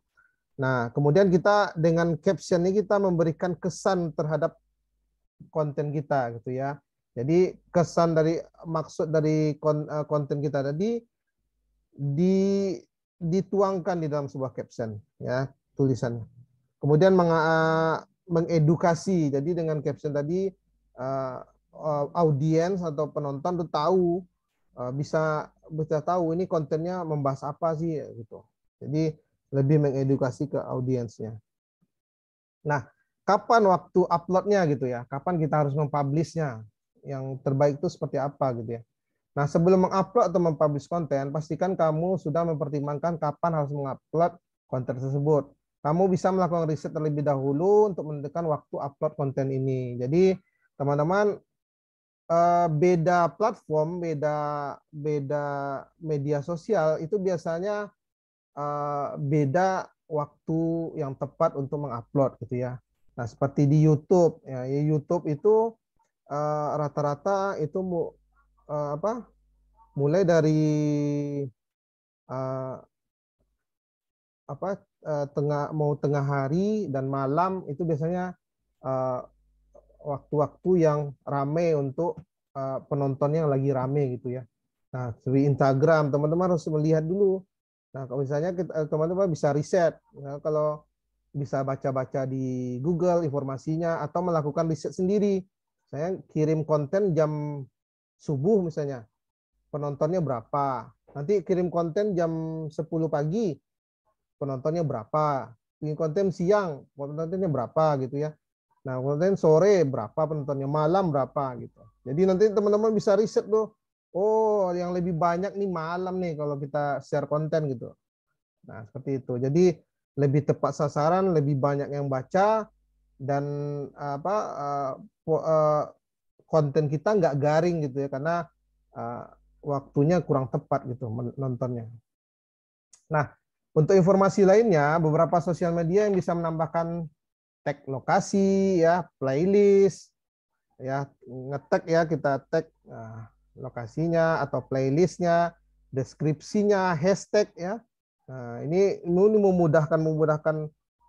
Nah, kemudian kita dengan caption ini kita memberikan kesan terhadap konten kita gitu ya. Jadi kesan dari maksud dari konten kita tadi dituangkan di dalam sebuah caption ya, tulisannya. Kemudian mengedukasi. Jadi dengan caption tadi audiens atau penonton tuh tahu, bisa tahu ini kontennya membahas apa sih gitu. Jadi lebih mengedukasi ke audiensnya. Nah, kapan waktu uploadnya gitu ya? Kapan kita harus mempublishnya? Yang terbaik itu seperti apa gitu ya? Nah, sebelum mengupload atau mempublish konten, pastikan kamu sudah mempertimbangkan kapan harus mengupload konten tersebut. Kamu bisa melakukan riset terlebih dahulu untuk menentukan waktu upload konten ini. Jadi, teman-teman, beda platform, beda media sosial itu biasanya beda waktu yang tepat untuk mengupload gitu ya. Nah, seperti di YouTube ya, YouTube itu rata-rata itu mulai dari tengah hari dan malam itu biasanya waktu-waktu yang rame untuk penontonnya yang lagi rame gitu ya. Nah, di Instagram teman-teman harus melihat dulu. Nah, kalau misalnya teman-teman bisa riset, ya, kalau bisa baca-baca di Google informasinya atau melakukan riset sendiri. Saya kirim konten jam subuh misalnya, penontonnya berapa. Nanti kirim konten jam 10 pagi, penontonnya berapa. Kirim konten siang, penontonnya berapa gitu ya. Nah, konten sore berapa penontonnya, malam berapa gitu. Jadi nanti teman-teman bisa riset tuh. Oh, yang lebih banyak nih malam nih kalau kita share konten gitu. Nah, seperti itu. Jadi lebih tepat sasaran, lebih banyak yang baca, dan konten kita nggak garing gitu ya, karena waktunya kurang tepat gitu nontonnya. Nah, untuk informasi lainnya, beberapa sosial media yang bisa menambahkan tag lokasi ya, playlist ya, ngetek ya, kita tag lokasinya atau playlistnya, deskripsinya, hashtag ya. Nah, ini memudahkan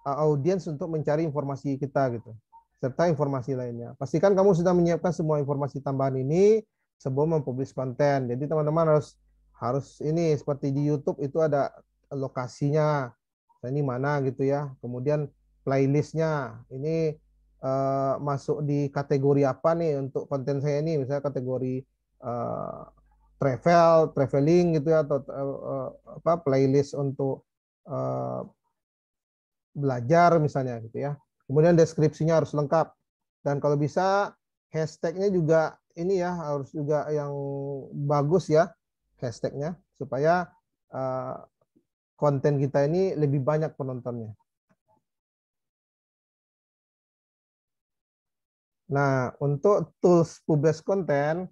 audiens untuk mencari informasi kita gitu, serta informasi lainnya. Pastikan kamu sudah menyiapkan semua informasi tambahan ini sebelum mempublish konten. Jadi teman-teman harus ini, seperti di YouTube itu ada lokasinya, nah, ini mana gitu ya. Kemudian playlistnya ini masuk di kategori apa nih untuk konten saya ini, misalnya kategori traveling gitu ya, atau playlist untuk belajar misalnya gitu ya. Kemudian deskripsinya harus lengkap, dan kalau bisa hashtagnya juga ini ya, harus juga yang bagus ya hashtagnya, supaya konten kita ini lebih banyak penontonnya. Nah, untuk tools publish konten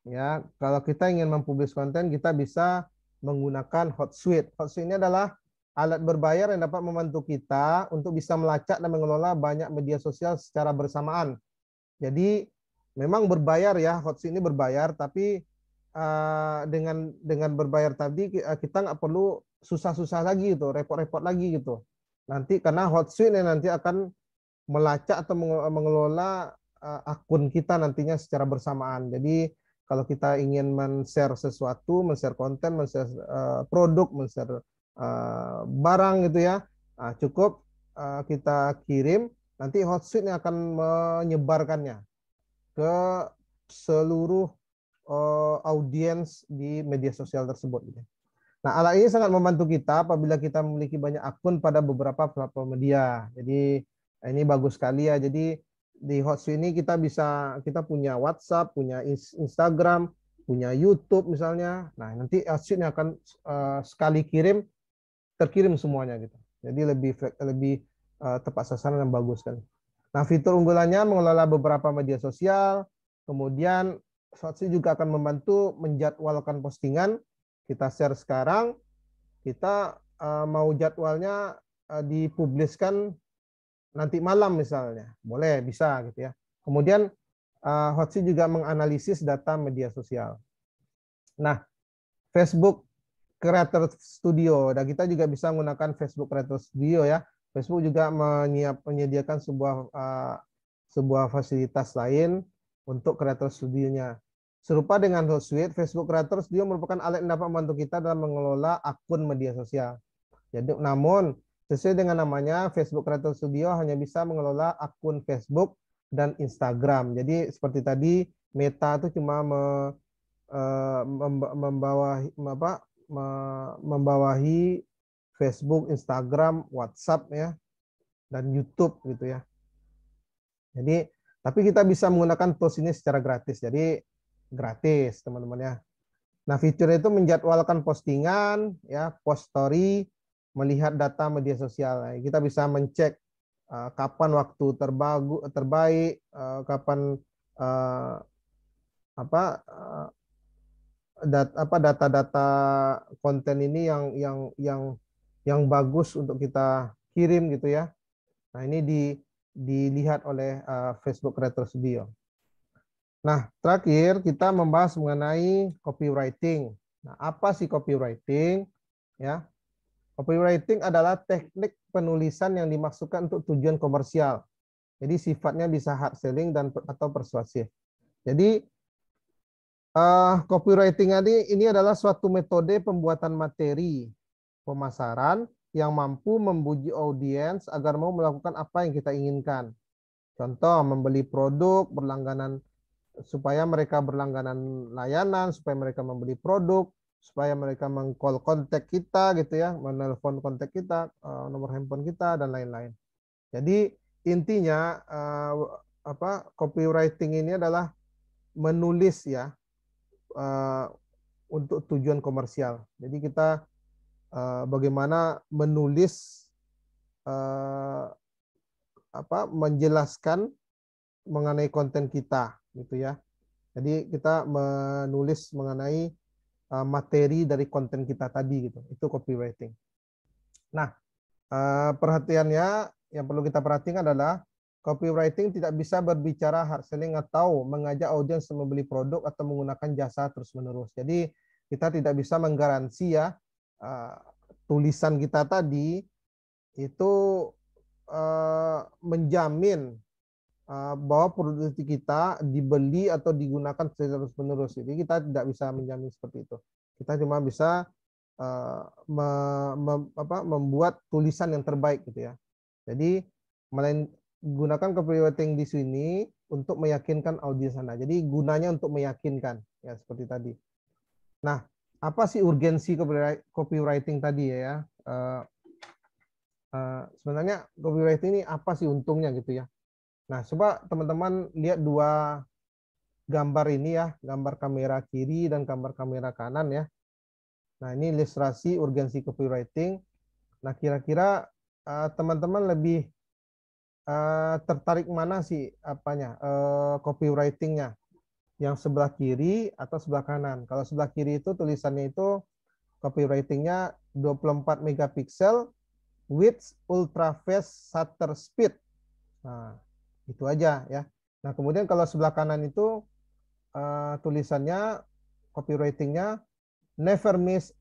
ya, kalau kita ingin mempublish konten, kita bisa menggunakan Hotsuite. Hotsuite ini adalah alat berbayar yang dapat membantu kita untuk bisa melacak dan mengelola banyak media sosial secara bersamaan. Jadi memang berbayar ya, Hotsuite ini berbayar, tapi dengan berbayar tadi kita nggak perlu susah-susah lagi gitu, repot-repot lagi gitu. Nanti karena Hotsuite nanti akan melacak atau mengelola akun kita nantinya secara bersamaan. Jadi kalau kita ingin men-share sesuatu, men-share konten, men-share produk, men-share barang gitu ya, cukup kita kirim, nanti Hootsuite yang akan menyebarkannya ke seluruh audiens di media sosial tersebut. Nah, alat ini sangat membantu kita apabila kita memiliki banyak akun pada beberapa platform media. Jadi ini bagus sekali ya. Jadi di Hootsuite ini kita punya WhatsApp, punya Instagram, punya YouTube misalnya. Nah, nanti Hootsuite akan sekali kirim terkirim semuanya gitu. Jadi lebih tepat sasaran dan bagus kan. Nah, fitur unggulannya mengelola beberapa media sosial, kemudian Hootsuite juga akan membantu menjadwalkan postingan. Kita share sekarang, kita mau jadwalnya dipubliskan nanti malam misalnya, boleh, bisa gitu ya. Kemudian Hootsuite juga menganalisis data media sosial. Nah, Facebook Creator Studio, dan kita juga bisa menggunakan Facebook Creator Studio ya. Facebook juga menyediakan sebuah fasilitas lain untuk Creator Studio-nya. Serupa dengan Hootsuite, Facebook Creator Studio merupakan alat yang dapat membantu kita dalam mengelola akun media sosial. Jadi, namun sesuai dengan namanya, Facebook Creator Studio hanya bisa mengelola akun Facebook dan Instagram. Jadi seperti tadi, Meta itu cuma membawahi Facebook, Instagram, WhatsApp ya, dan YouTube gitu ya. Jadi, tapi kita bisa menggunakan tools ini secara gratis. Jadi gratis teman-teman ya. Nah, fitur itu menjadwalkan postingan ya, post story, melihat data media sosial. Nah, kita bisa mencek kapan waktu terbaik, kapan data-data konten ini yang bagus untuk kita kirim gitu ya. Nah, ini dilihat oleh Facebook Creator Studio. Nah, terakhir kita membahas mengenai copywriting. Nah, apa sih copywriting? Ya, copywriting adalah teknik penulisan yang dimaksudkan untuk tujuan komersial. Jadi sifatnya bisa hard selling atau persuasif. Jadi copywriting ini adalah suatu metode pembuatan materi pemasaran yang mampu membujuk audiens agar mau melakukan apa yang kita inginkan. Contoh, membeli produk, berlangganan, supaya mereka berlangganan layanan, supaya mereka membeli produk, supaya mereka meng-call kontak kita gitu ya, menelpon kontak kita, nomor handphone kita dan lain-lain. Jadi intinya copywriting ini adalah menulis ya untuk tujuan komersial. Jadi kita bagaimana menulis menjelaskan mengenai konten kita gitu ya. Jadi kita menulis mengenai materi dari konten kita tadi gitu. Itu copywriting. Nah, perhatiannya yang perlu kita perhatikan adalah copywriting tidak bisa berbicara hard selling atau mengajak audiens membeli produk atau menggunakan jasa terus-menerus. Jadi kita tidak bisa menggaransi ya tulisan kita tadi itu menjamin bahwa produk kita dibeli atau digunakan terus-menerus. Jadi kita tidak bisa menjamin seperti itu. Kita cuma bisa membuat tulisan yang terbaik gitu ya. Jadi gunakan copywriting di sini untuk meyakinkan audiens Anda. Jadi gunanya untuk meyakinkan ya seperti tadi. Nah, apa sih urgensi copywriting tadi ya? Sebenarnya copywriting ini apa sih untungnya gitu ya? Nah, coba teman-teman lihat dua gambar ini ya, gambar kamera kiri dan gambar kamera kanan ya. Nah, ini ilustrasi urgensi copywriting. Nah, kira-kira teman-teman lebih tertarik mana sih copywritingnya? Yang sebelah kiri atau sebelah kanan? Kalau sebelah kiri itu tulisannya itu copywritingnya 24 megapiksel with ultra fast shutter speed. Nah, itu aja ya. Nah, kemudian kalau sebelah kanan itu tulisannya copywritingnya never miss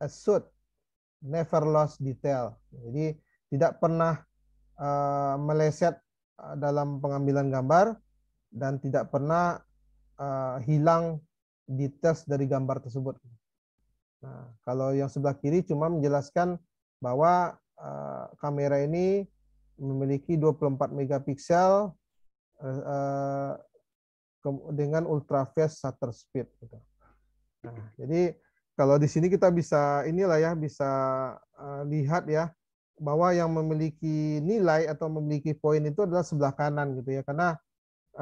a shoot, never lost detail. Jadi tidak pernah meleset dalam pengambilan gambar dan tidak pernah hilang details dari gambar tersebut. Nah, kalau yang sebelah kiri cuma menjelaskan bahwa kamera ini memiliki 24 megapiksel dengan ultra fast shutter speed. Gitu. Nah, jadi kalau di sini kita bisa inilah ya, bisa lihat ya bahwa yang memiliki nilai atau memiliki poin itu adalah sebelah kanan gitu ya, karena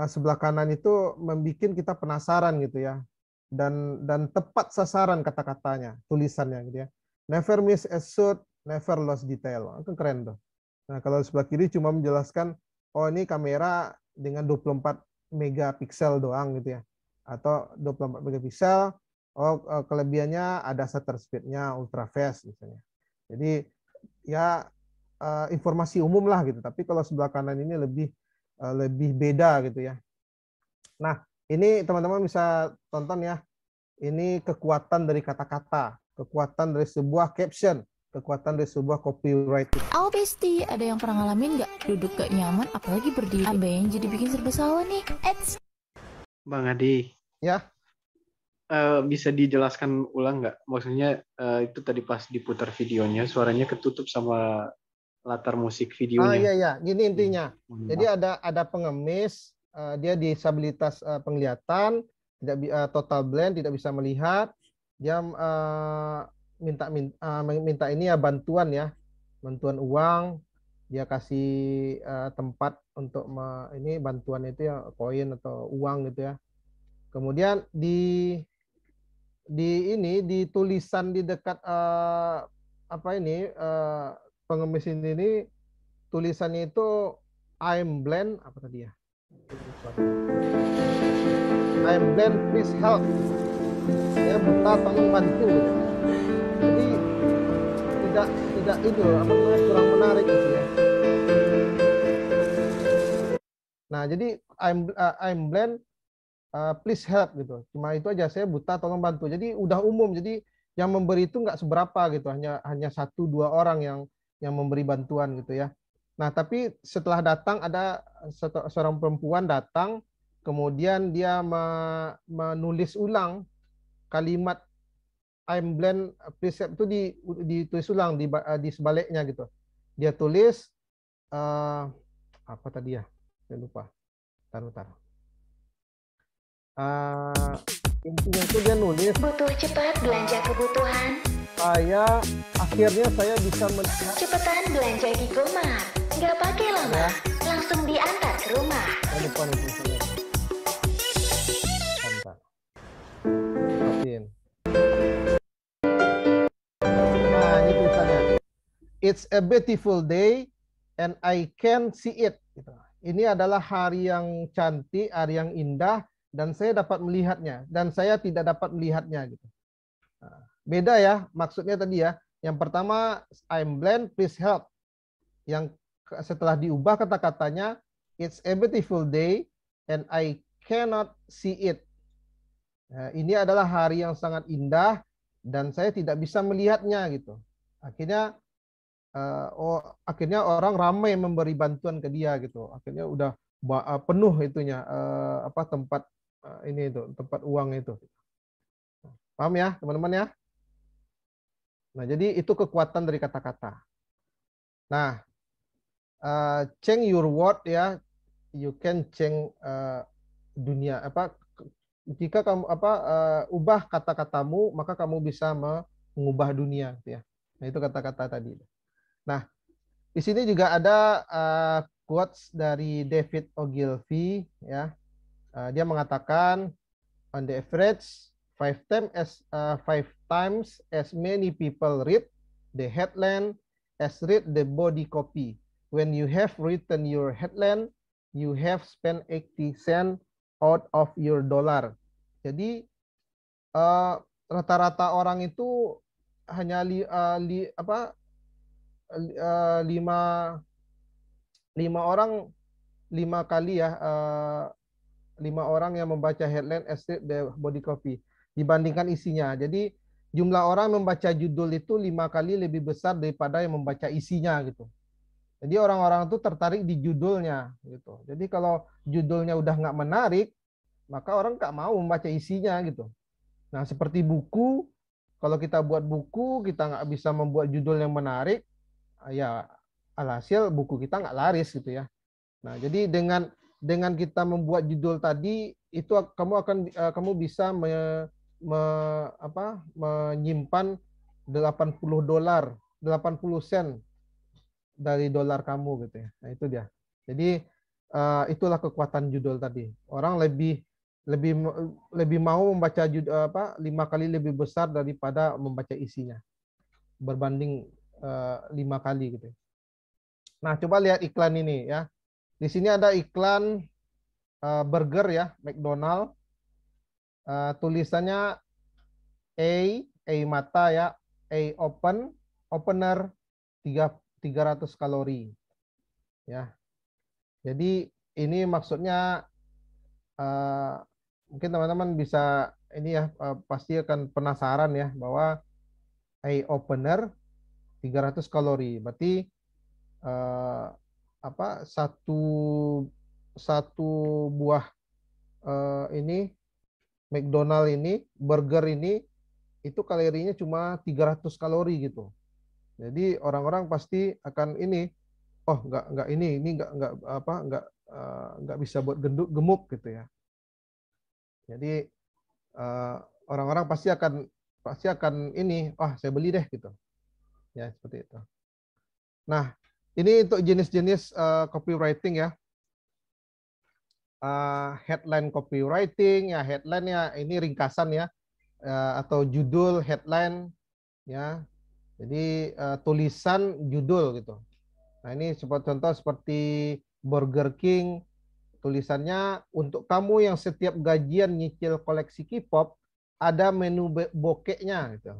sebelah kanan itu membuat kita penasaran gitu ya, dan tepat sasaran kata-katanya, tulisannya gitu ya. Never miss a shot, never lost detail. Itu keren tuh. Nah, kalau sebelah kiri cuma menjelaskan, oh ini kamera dengan 24 megapiksel doang gitu ya, atau 24 megapiksel. Oh, kelebihannya ada shutter speed-nya ultra fast misalnya. Jadi ya informasi umum lah gitu. Tapi kalau sebelah kanan ini lebih beda gitu ya. Nah, ini teman-teman bisa tonton ya. Ini kekuatan dari kata-kata, kekuatan dari sebuah caption, kekuatan dari sebuah copyright. Pasti ada yang pernah ngalamin nggak duduk gak nyaman, apalagi berdiri. Abang jadi bikin serba salah nih. Bang Adi. Ya. Bisa dijelaskan ulang nggak? Maksudnya itu tadi pas diputar videonya, suaranya ketutup sama latar musik videonya. Iya iya, gini intinya. Jadi ada pengemis, dia disabilitas penglihatan, tidak total blind, tidak bisa melihat. Dia minta ini ya bantuan uang. Dia kasih tempat untuk ini bantuan itu ya koin atau uang gitu ya. Kemudian di tulisan di dekat pengemis ini tulisannya itu I'm blind apa tadi ya? I'm blind, please help. Saya buta, tolong bantu. Jadi tidak itu kurang menarik gitu ya. Nah, jadi I'm blind, please help gitu. Cuma itu aja, saya buta, tolong bantu. Jadi udah umum. Jadi yang memberi itu nggak seberapa gitu, hanya 1-2 orang yang memberi bantuan gitu ya. Nah, tapi setelah datang ada seorang perempuan datang, kemudian dia menulis ulang kalimat I'm blind, please help itu ditulis ulang di sebaliknya gitu. Dia tulis apa tadi ya? Saya lupa. Taruh. Intinya itu dia nulis butuh cepat belanja kebutuhan. Akhirnya saya bisa Cepetan belanja di Gomart, nggak pakai lama, langsung diantar ke rumah. Lupa nih tulisannya. Nah, ini tulisannya. It's a beautiful day and I can see it. Ini adalah hari yang cantik, hari yang indah, dan saya dapat melihatnya, dan saya tidak dapat melihatnya gitu. Beda ya, maksudnya tadi ya. Yang pertama I'm blind, please help. Yang setelah diubah kata-katanya it's a beautiful day and I cannot see it. Nah, ini adalah hari yang sangat indah dan saya tidak bisa melihatnya gitu. Akhirnya orang ramai memberi bantuan ke dia gitu. Akhirnya udah penuh itunya tempat tempat uang itu. Paham ya teman-teman ya? Nah, jadi itu kekuatan dari kata-kata. Nah, change your word ya, you can change dunia. Jika kamu ubah kata-katamu, maka kamu bisa mengubah dunia ya. Nah, itu kata-kata tadi. Nah, di sini juga ada quotes dari David Ogilvy ya. Dia mengatakan on the average 5 times as many people read the headline as read the body copy. When you have written your headline, you have spent 80 cents out of your dollar. Jadi rata-rata orang itu hanya 5 orang yang membaca headline as read the body copy dibandingkan isinya. Jadi jumlah orang membaca judul itu 5 kali lebih besar daripada yang membaca isinya gitu. Jadi orang-orang tuh tertarik di judulnya gitu. Jadi kalau judulnya udah nggak menarik, maka orang nggak mau membaca isinya gitu. Nah, seperti buku, kalau kita buat buku, kita nggak bisa membuat judul yang menarik, ya alhasil buku kita nggak laris gitu ya. Nah, jadi dengan kita membuat judul tadi, itu kamu bisa menyimpan $80, 80 sen dari dolar kamu gitu ya. Nah, itu dia. Jadi itulah kekuatan judul tadi. Orang lebih mau membaca judul 5 kali lebih besar daripada membaca isinya. Berbanding 5 kali gitu. Nah, coba lihat iklan ini ya. Di sini ada iklan burger ya, McDonald. Tulisannya A mata ya, opener 300 kalori. Ya. Jadi ini maksudnya mungkin teman-teman bisa ini ya pasti akan penasaran ya bahwa opener 300 kalori. Berarti satu buah ini McDonald ini, burger ini itu kalorinya cuma 300 kalori gitu. Jadi orang-orang pasti akan ini, oh nggak ini nggak bisa buat gemuk gitu ya. Jadi orang-orang pasti akan ini, saya beli deh gitu. Ya seperti itu. Nah, ini untuk jenis-jenis copywriting ya. Headline copywriting ya, headline-nya ini ringkasan ya, atau judul headline ya. Jadi tulisan judul gitu. Nah, ini contoh seperti Burger King, tulisannya untuk kamu yang setiap gajian nyicil koleksi K-pop ada menu bokeknya gitu.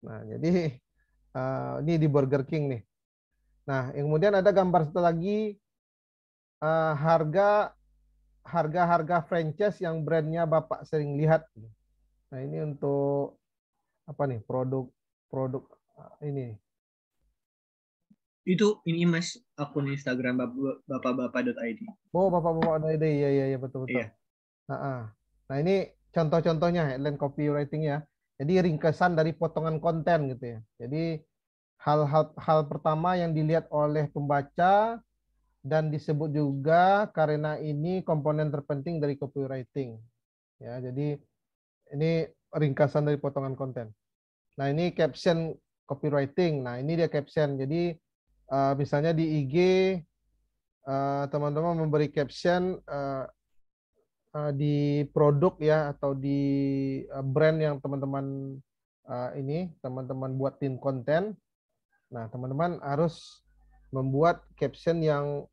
Nah, jadi ini di Burger King nih. Nah, yang kemudian ada gambar satu lagi harga franchise yang brandnya Bapak sering lihat. Nah, ini untuk apa nih? Produk ini. Itu ini Mas akun Instagram bapak-bapak.id. Oh, bapak-bapak.id. Iya betul. Iya. Nah, ini contoh-contohnya headline copywriting ya. Jadi ringkasan dari potongan konten gitu ya. Jadi hal pertama yang dilihat oleh pembaca dan disebut juga karena ini komponen terpenting dari copywriting. Ya, jadi ini ringkasan dari potongan konten. Nah, ini caption copywriting. Nah, ini dia caption. Jadi misalnya di IG teman-teman memberi caption di produk ya atau di brand yang teman-teman buatin konten. Nah, teman-teman harus membuat caption yang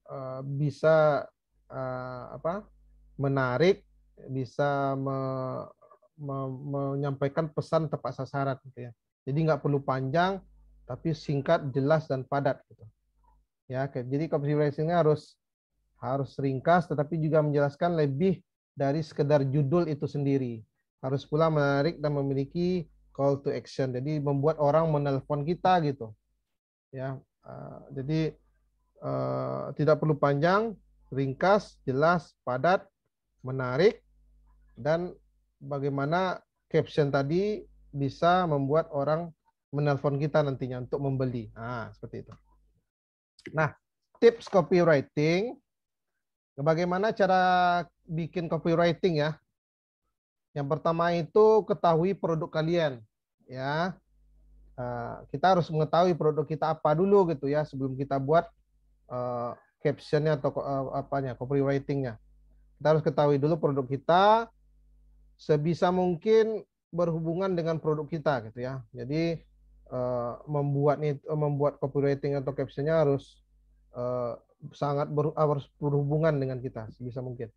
bisa menarik, bisa menyampaikan pesan tepat sasaran gitu ya. Jadi nggak perlu panjang, tapi singkat, jelas dan padat gitu. Ya, jadi copywriting-nya harus ringkas, tetapi juga menjelaskan lebih dari sekedar judul itu sendiri. Harus pula menarik dan memiliki call to action. Jadi membuat orang menelpon kita gitu. Ya, jadi tidak perlu panjang, ringkas, jelas, padat, menarik, dan bagaimana caption tadi bisa membuat orang menelpon kita nantinya untuk membeli. Nah, seperti itu. Nah, tips copywriting. Bagaimana cara bikin copywriting ya? Yang pertama itu ketahui produk kalian. Ya, kita harus mengetahui produk kita apa dulu gitu ya sebelum kita buat captionnya atau copywritingnya. Kita harus ketahui dulu produk kita, sebisa mungkin berhubungan dengan produk kita gitu ya. Jadi membuat copywriting atau captionnya harus harus berhubungan dengan kita sebisa mungkin.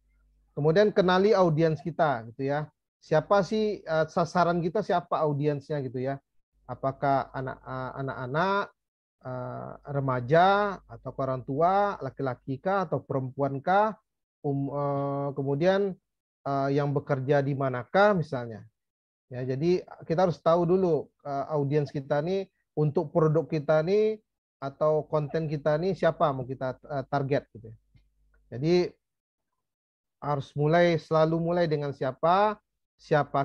Kemudian kenali audiens kita gitu ya. Siapa sih sasaran kita, siapa audiensnya gitu ya. Apakah anak-anak, remaja atau orang tua, laki-laki kah atau perempuan kah, kemudian yang bekerja di manakah misalnya. Ya, jadi kita harus tahu dulu audiens kita nih untuk produk kita nih atau konten kita nih siapa mau kita target gitu ya. Jadi harus selalu mulai dengan siapa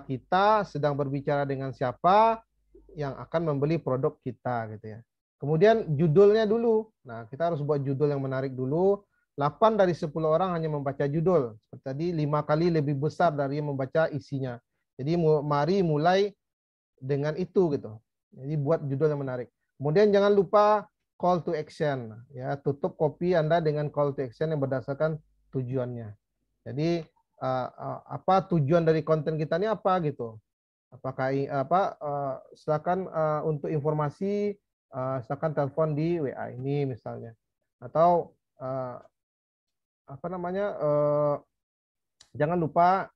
kita, sedang berbicara dengan siapa yang akan membeli produk kita gitu ya. Kemudian judulnya dulu. Nah, kita harus buat judul yang menarik dulu. 8 dari 10 orang hanya membaca judul. Seperti tadi 5 kali lebih besar dari membaca isinya. Jadi mari mulai dengan itu gitu. Jadi buat judul yang menarik. Kemudian jangan lupa call to action. Ya, tutup copy Anda dengan call to action yang berdasarkan tujuannya. Jadi apa tujuan dari konten kita ini apa gitu? Apakah silakan untuk informasi silakan telepon di WA ini misalnya, atau jangan lupa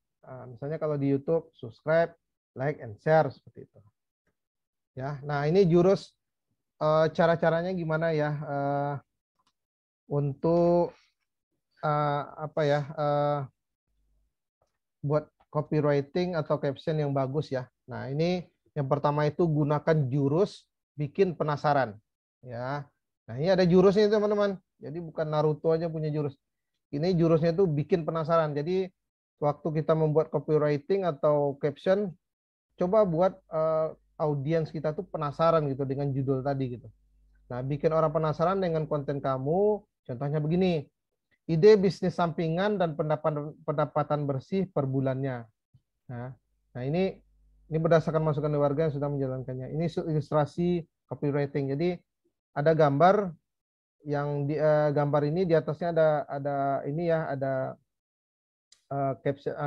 misalnya kalau di YouTube subscribe, like, and share seperti itu. Ya, nah ini jurus cara-caranya gimana ya untuk buat copywriting atau caption yang bagus ya. Nah, ini yang pertama itu gunakan jurus bikin penasaran. Ya. Nah, ini ada jurusnya teman-teman. Jadi bukan Naruto aja punya jurus. Ini jurusnya itu bikin penasaran. Jadi waktu kita membuat copywriting atau caption, coba buat audiens kita tuh penasaran gitu dengan judul tadi gitu. Nah, bikin orang penasaran dengan konten kamu, contohnya begini. Ide bisnis sampingan dan pendapatan bersih per bulannya. Nah ini berdasarkan masukan dari warga yang sudah menjalankannya. Ini ilustrasi copywriting. Jadi ada gambar yang gambar ini di atasnya ada ini ya, ada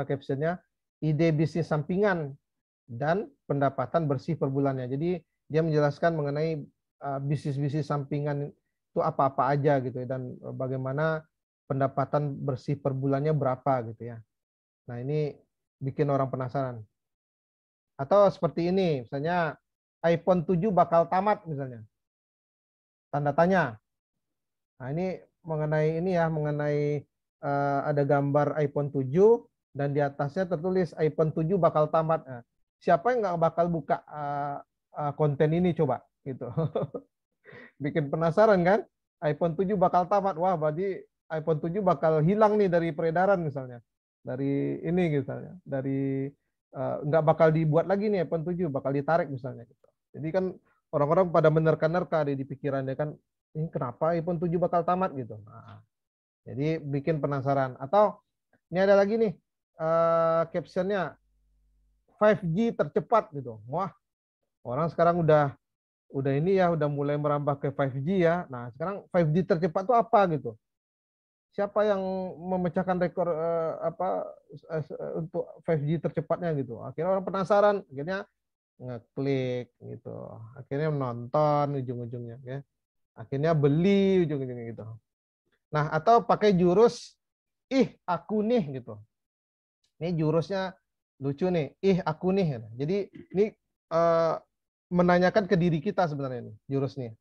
captionnya ide bisnis sampingan dan pendapatan bersih per bulannya. Jadi dia menjelaskan mengenai bisnis-bisnis sampingan itu apa-apa aja gitu ya, dan bagaimana pendapatan bersih per bulannya berapa gitu ya. Nah, ini bikin orang penasaran. Atau seperti ini, misalnya iPhone 7 bakal tamat misalnya. Tanda tanya. Nah, ini mengenai ada gambar iPhone 7 dan di atasnya tertulis iPhone 7 bakal tamat. Nah, siapa yang nggak bakal buka konten ini coba gitu. Bikin penasaran kan? iPhone 7 bakal tamat. Wah, berarti iPhone 7 bakal hilang nih dari peredaran misalnya. Dari ini misalnya. Dari nggak bakal dibuat lagi nih iPhone 7, bakal ditarik misalnya. Gitu. Jadi kan orang-orang pada menerka-nerka di pikirannya kan, ini kenapa iPhone 7 bakal tamat gitu. Nah, jadi bikin penasaran. Atau ini ada lagi nih captionnya 5G tercepat gitu. Wah, orang sekarang udah ini ya, udah mulai merambah ke 5G ya. Nah, sekarang 5G tercepat itu apa gitu? Siapa yang memecahkan rekor untuk 5G tercepatnya gitu. Akhirnya orang penasaran, akhirnya ngeklik gitu. Akhirnya menonton ujung-ujungnya ya. Akhirnya beli ujung-ujungnya gitu. Nah, atau pakai jurus aku nih gitu. Ini jurusnya lucu nih, aku nih. Jadi ini menanyakan ke diri kita sebenarnya nih jurusnya.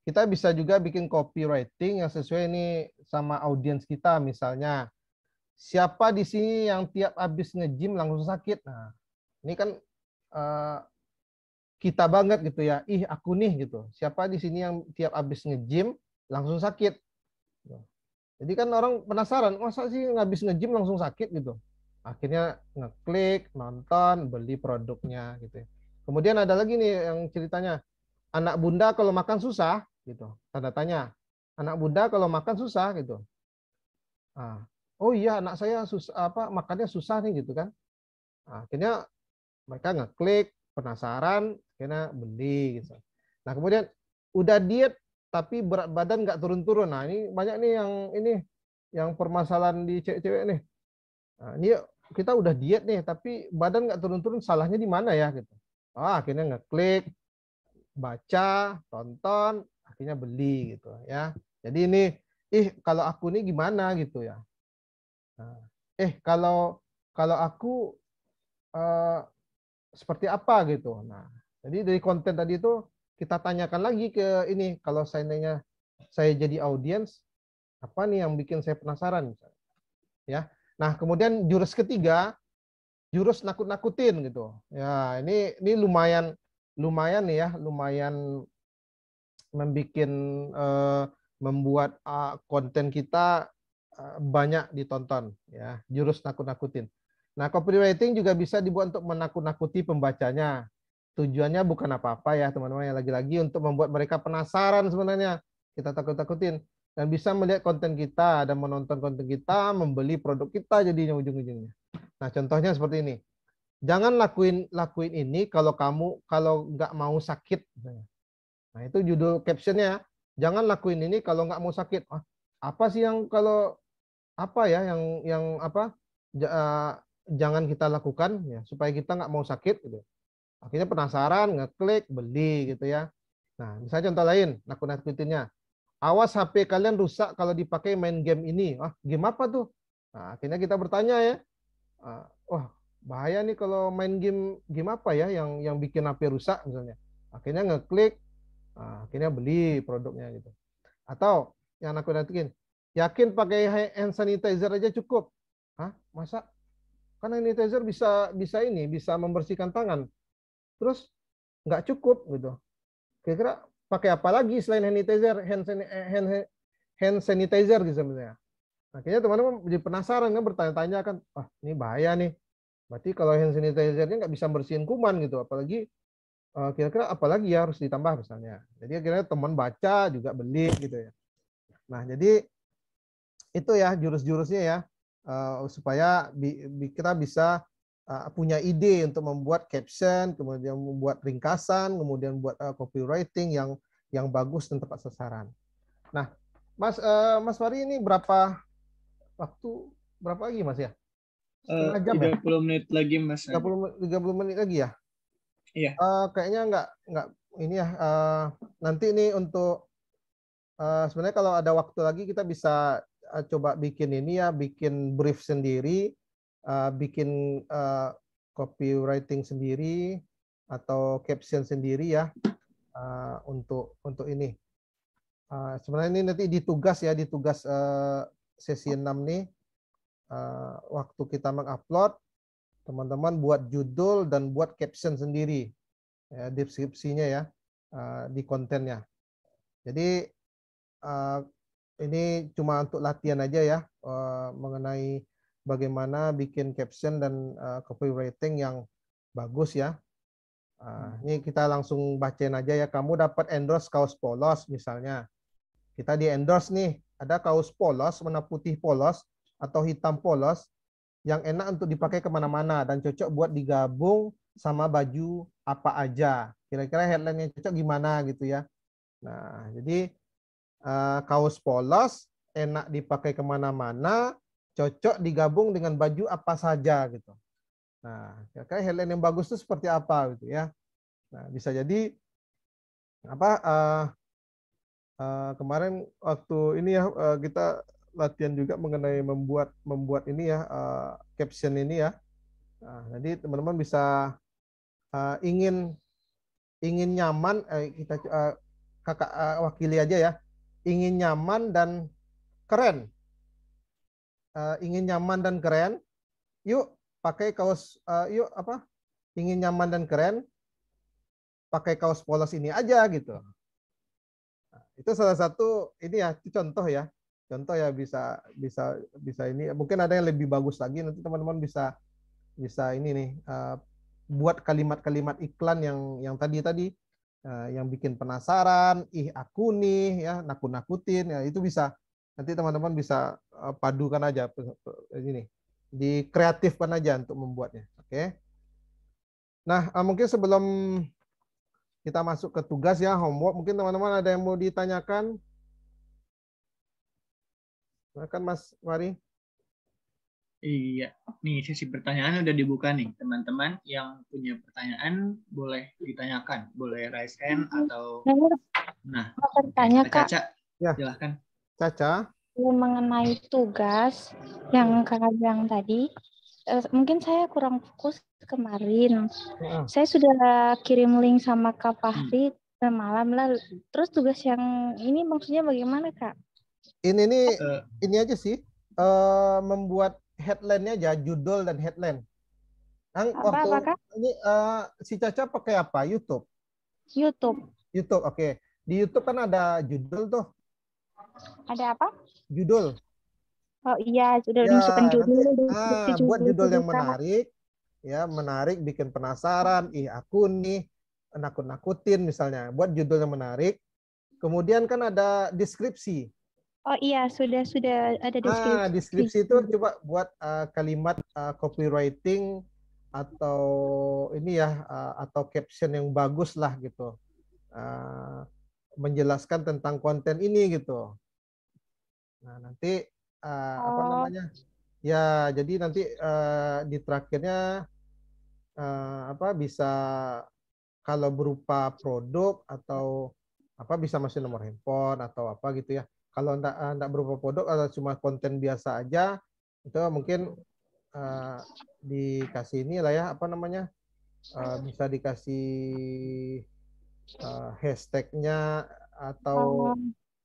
Kita bisa juga bikin copywriting yang sesuai ini sama audiens kita. Misalnya, siapa di sini yang tiap habis nge-gym langsung sakit? Nah, ini kan kita banget gitu ya. Aku nih gitu. Siapa di sini yang tiap habis nge-gym langsung sakit? Jadi kan orang penasaran, masa sih habis nge-gym langsung sakit gitu? Akhirnya ngeklik, nonton, beli produknya gitu. Kemudian ada lagi nih yang ceritanya, anak bunda kalau makan susah gitu, tanda tanya. Anak bunda kalau makan susah gitu. Oh iya, anak saya susah makannya susah nih gitu kan. Akhirnya mereka ngeklik, penasaran, akhirnya beli gitu. Nah, kemudian udah diet tapi berat badan nggak turun-turun. Nah, ini banyak nih yang permasalahan di cewek-cewek nih. Nah, ini kita udah diet nih tapi badan nggak turun-turun, salahnya di mana ya gitu. Akhirnya ngeklik, baca, tonton, akhirnya beli gitu ya. Jadi ini kalau aku nih gimana gitu ya. Nah, kalau aku seperti apa gitu. Nah, jadi dari konten tadi itu kita tanyakan lagi ke ini, kalau seandainya saya jadi audiens, apa nih yang bikin saya penasaran misalnya. Ya. Nah, kemudian jurus ketiga, jurus nakut-nakutin gitu. Ya, ini lumayan nih ya, lumayan membuat konten kita banyak ditonton, ya, jurus nakut-nakutin. Nah, copywriting juga bisa dibuat untuk menakut-nakuti pembacanya. Tujuannya bukan apa-apa ya teman-teman, ya, lagi-lagi untuk membuat mereka penasaran sebenarnya. Kita takut-takutin dan bisa melihat konten kita dan menonton konten kita, membeli produk kita jadinya ujung-ujungnya. Nah, contohnya seperti ini. Jangan lakuin ini kalau nggak mau sakit. Nah, itu judul captionnya. Jangan lakuin ini kalau nggak mau sakit. Apa sih yang kalau apa ya yang apa jangan kita lakukan ya supaya kita nggak mau sakit gitu. Akhirnya penasaran, ngeklik, beli gitu ya. Nah, misalnya contoh lain, nakut-nakutinnya. Awas HP kalian rusak kalau dipakai main game ini. Game apa tuh? Nah, akhirnya kita bertanya ya. Wah, bahaya nih kalau main game apa ya yang bikin HP rusak misalnya. Akhirnya ngeklik, akhirnya beli produknya gitu. Atau yang nakut-nakutin, yakin pakai hand sanitizer aja cukup. Masa? Kan hand sanitizer bisa membersihkan tangan. Terus nggak cukup gitu. Kira-kira pakai apa lagi selain hand sanitizer gitu sebenarnya. Akhirnya teman-teman jadi penasaran kan, bertanya-tanya kan, ini bahaya nih. Berarti kalau hand sanitizer-nya nggak bisa bersihin kuman gitu, apalagi kira-kira apalagi ya harus ditambah misalnya. Jadi akhirnya teman baca juga beli gitu ya. Nah, jadi itu ya jurus-jurusnya ya, supaya kita bisa punya ide untuk membuat caption, kemudian membuat ringkasan, kemudian buat copywriting yang bagus dan tepat sasaran. Nah, Mas Fari ini berapa lagi Mas ya? Setengah jam 30 menit lagi Mas. 30 menit lagi ya? Iya. Kayaknya nggak ini ya. Nanti ini untuk sebenarnya kalau ada waktu lagi kita bisa coba bikin ini ya, bikin brief sendiri, bikin copywriting sendiri atau caption sendiri ya, untuk ini. Sebenarnya ini nanti di tugas sesi 6 nih, waktu kita mengupload, teman-teman buat judul dan buat caption sendiri, ya, deskripsinya ya, di kontennya. Jadi ini cuma untuk latihan aja ya, mengenai bagaimana bikin caption dan copywriting yang bagus ya. Ini kita langsung bacain aja ya. Kamu dapat endorse kaos polos misalnya. Kita di endorse nih, ada kaos polos warna putih polos atau hitam polos yang enak untuk dipakai kemana-mana dan cocok buat digabung sama baju apa aja. Kira-kira headline yang cocok gimana gitu ya. Nah, jadi kaos polos enak dipakai kemana-mana, cocok digabung dengan baju apa saja gitu. Nah, kira-kira headline yang bagus itu seperti apa gitu ya. Nah, bisa jadi kemarin waktu ini ya kita latihan juga mengenai membuat ini ya, caption ini ya. Nah, jadi teman-teman bisa ingin nyaman, kita kakak wakili aja ya. Ingin nyaman dan keren. Ingin nyaman dan keren. Yuk pakai kaos, ingin nyaman dan keren, pakai kaos polos ini aja gitu. Nah, itu salah satu ini ya, itu contoh ya. Contoh ya, bisa ini. Mungkin ada yang lebih bagus lagi, nanti teman-teman bisa ini nih, buat kalimat-kalimat iklan yang tadi yang bikin penasaran, aku nih ya, nakut-nakutin ya, itu bisa. Nanti teman-teman bisa padukan aja ini, dikreatifkan aja untuk membuatnya. Oke. Nah, mungkin sebelum kita masuk ke tugas ya, homework, mungkin teman-teman ada yang mau ditanyakan? Silakan Mas Wari. Iya, nih sesi pertanyaan udah dibuka nih. Teman-teman yang punya pertanyaan boleh ditanyakan, boleh raise hand atau mau bertanya Kak. Caca, ya. Silahkan. Caca. Mengenai tugas yang Kakak bilang tadi, mungkin saya kurang fokus kemarin. Saya sudah kirim link sama Kak Fahri malam lah. Terus tugas yang ini maksudnya bagaimana Kak? Ini aja sih, membuat headline-nya aja, judul dan headline. Apa, Kak? Ini si Caca pakai apa? YouTube. YouTube. Oke. Di YouTube kan ada judul tuh. Ada apa? Judul. Oh iya, sudah Ya, masukkan judul. nanti buat judul yang menarik, ya menarik, bikin penasaran. Aku nih nakut-nakutin misalnya. Buat judul yang menarik. Kemudian kan ada deskripsi. Oh iya, sudah ada deskripsi. Deskripsi itu coba buat kalimat copywriting atau ini ya atau caption yang bagus lah gitu. Menjelaskan tentang konten ini gitu. Nah, nanti apa namanya? Ya, jadi nanti di terakhirnya apa bisa kalau berupa produk atau apa bisa masih nomor handphone atau apa gitu ya. Kalau enggak berupa produk atau cuma konten biasa aja itu mungkin dikasih ini lah ya apa namanya? Bisa dikasih hashtagnya atau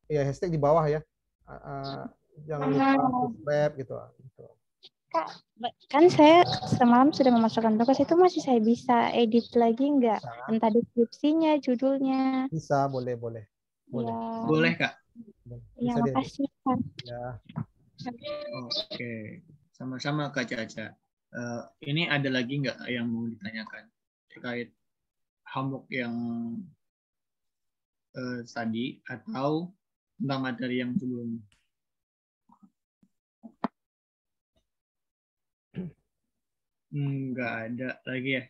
ya hashtag di bawah ya. Jangan lupa subscribe gitu. Kak, kan saya semalam sudah memasukkan tugas itu masih saya bisa edit lagi nggak? Entah deskripsinya, judulnya. Bisa, boleh. Ya. Boleh, Kak. Ya, makasih, Kak. Ya. Oke, sama-sama Kak Caca. Ini ada lagi nggak yang mau ditanyakan terkait homework yang tadi atau tentang materi yang sebelumnya? Nggak ada lagi ya.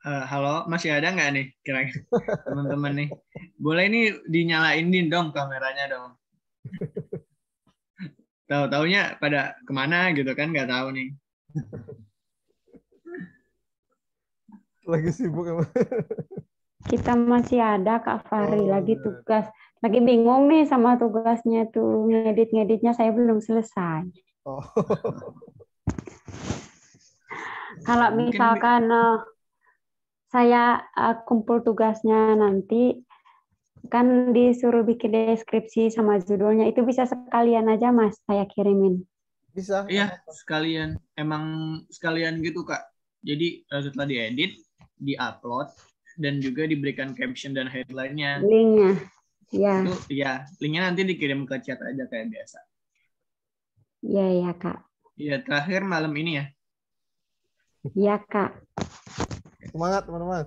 Halo, masih ada nggak nih kira-kira teman-teman nih? Boleh nih dinyalain dong kameranya dong. Tahu-taunya pada kemana gitu kan, nggak tahu nih. Lagi sibuk emang. Kita masih ada Kak Fahri lagi tugas. Lagi bingung nih sama tugasnya tuh. Ngedit-ngeditnya saya belum selesai. Oh. Kalau misalkan saya kumpul tugasnya nanti kan disuruh bikin deskripsi sama judulnya, itu bisa sekalian aja Mas saya kirimin. Bisa. Iya, sekalian. Emang sekalian gitu Kak. Jadi setelah diedit, diupload, dan juga diberikan caption dan headline-nya. Linknya, ya. Itu ya, linknya nanti dikirim ke chat aja kayak biasa. Iya Kak. Iya, terakhir malam ini ya. Iya Kak. Semangat teman-teman.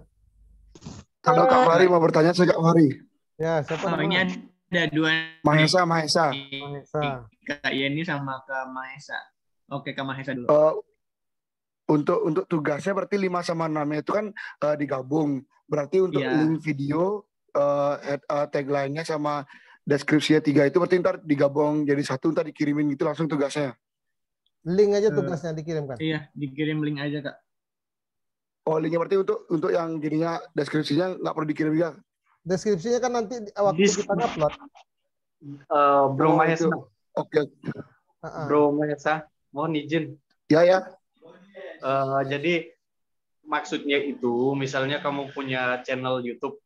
Halo Kak Fahri, mau bertanya saya Kak Fahri. Ya, siapa ini ada dua. Mahesa. Kak Yeni sama Kak Mahesa. Oke, Kak Mahesa dulu. Untuk tugasnya berarti 5 sama 6 itu kan digabung. Berarti untuk link video, tagline-nya sama deskripsinya 3 itu berarti ntar digabung jadi satu, ntar dikirimin gitu langsung tugasnya. Link aja tugasnya dikirimkan. Iya, dikirim link aja Kak. Oh, linknya berarti untuk yang jadinya deskripsinya nggak perlu dikirim juga. Deskripsinya kan nanti waktu kita upload. Bro Mahesa. Oke. Bro Mahesa, mohon izin. Ya. Jadi maksudnya itu, misalnya kamu punya channel YouTube,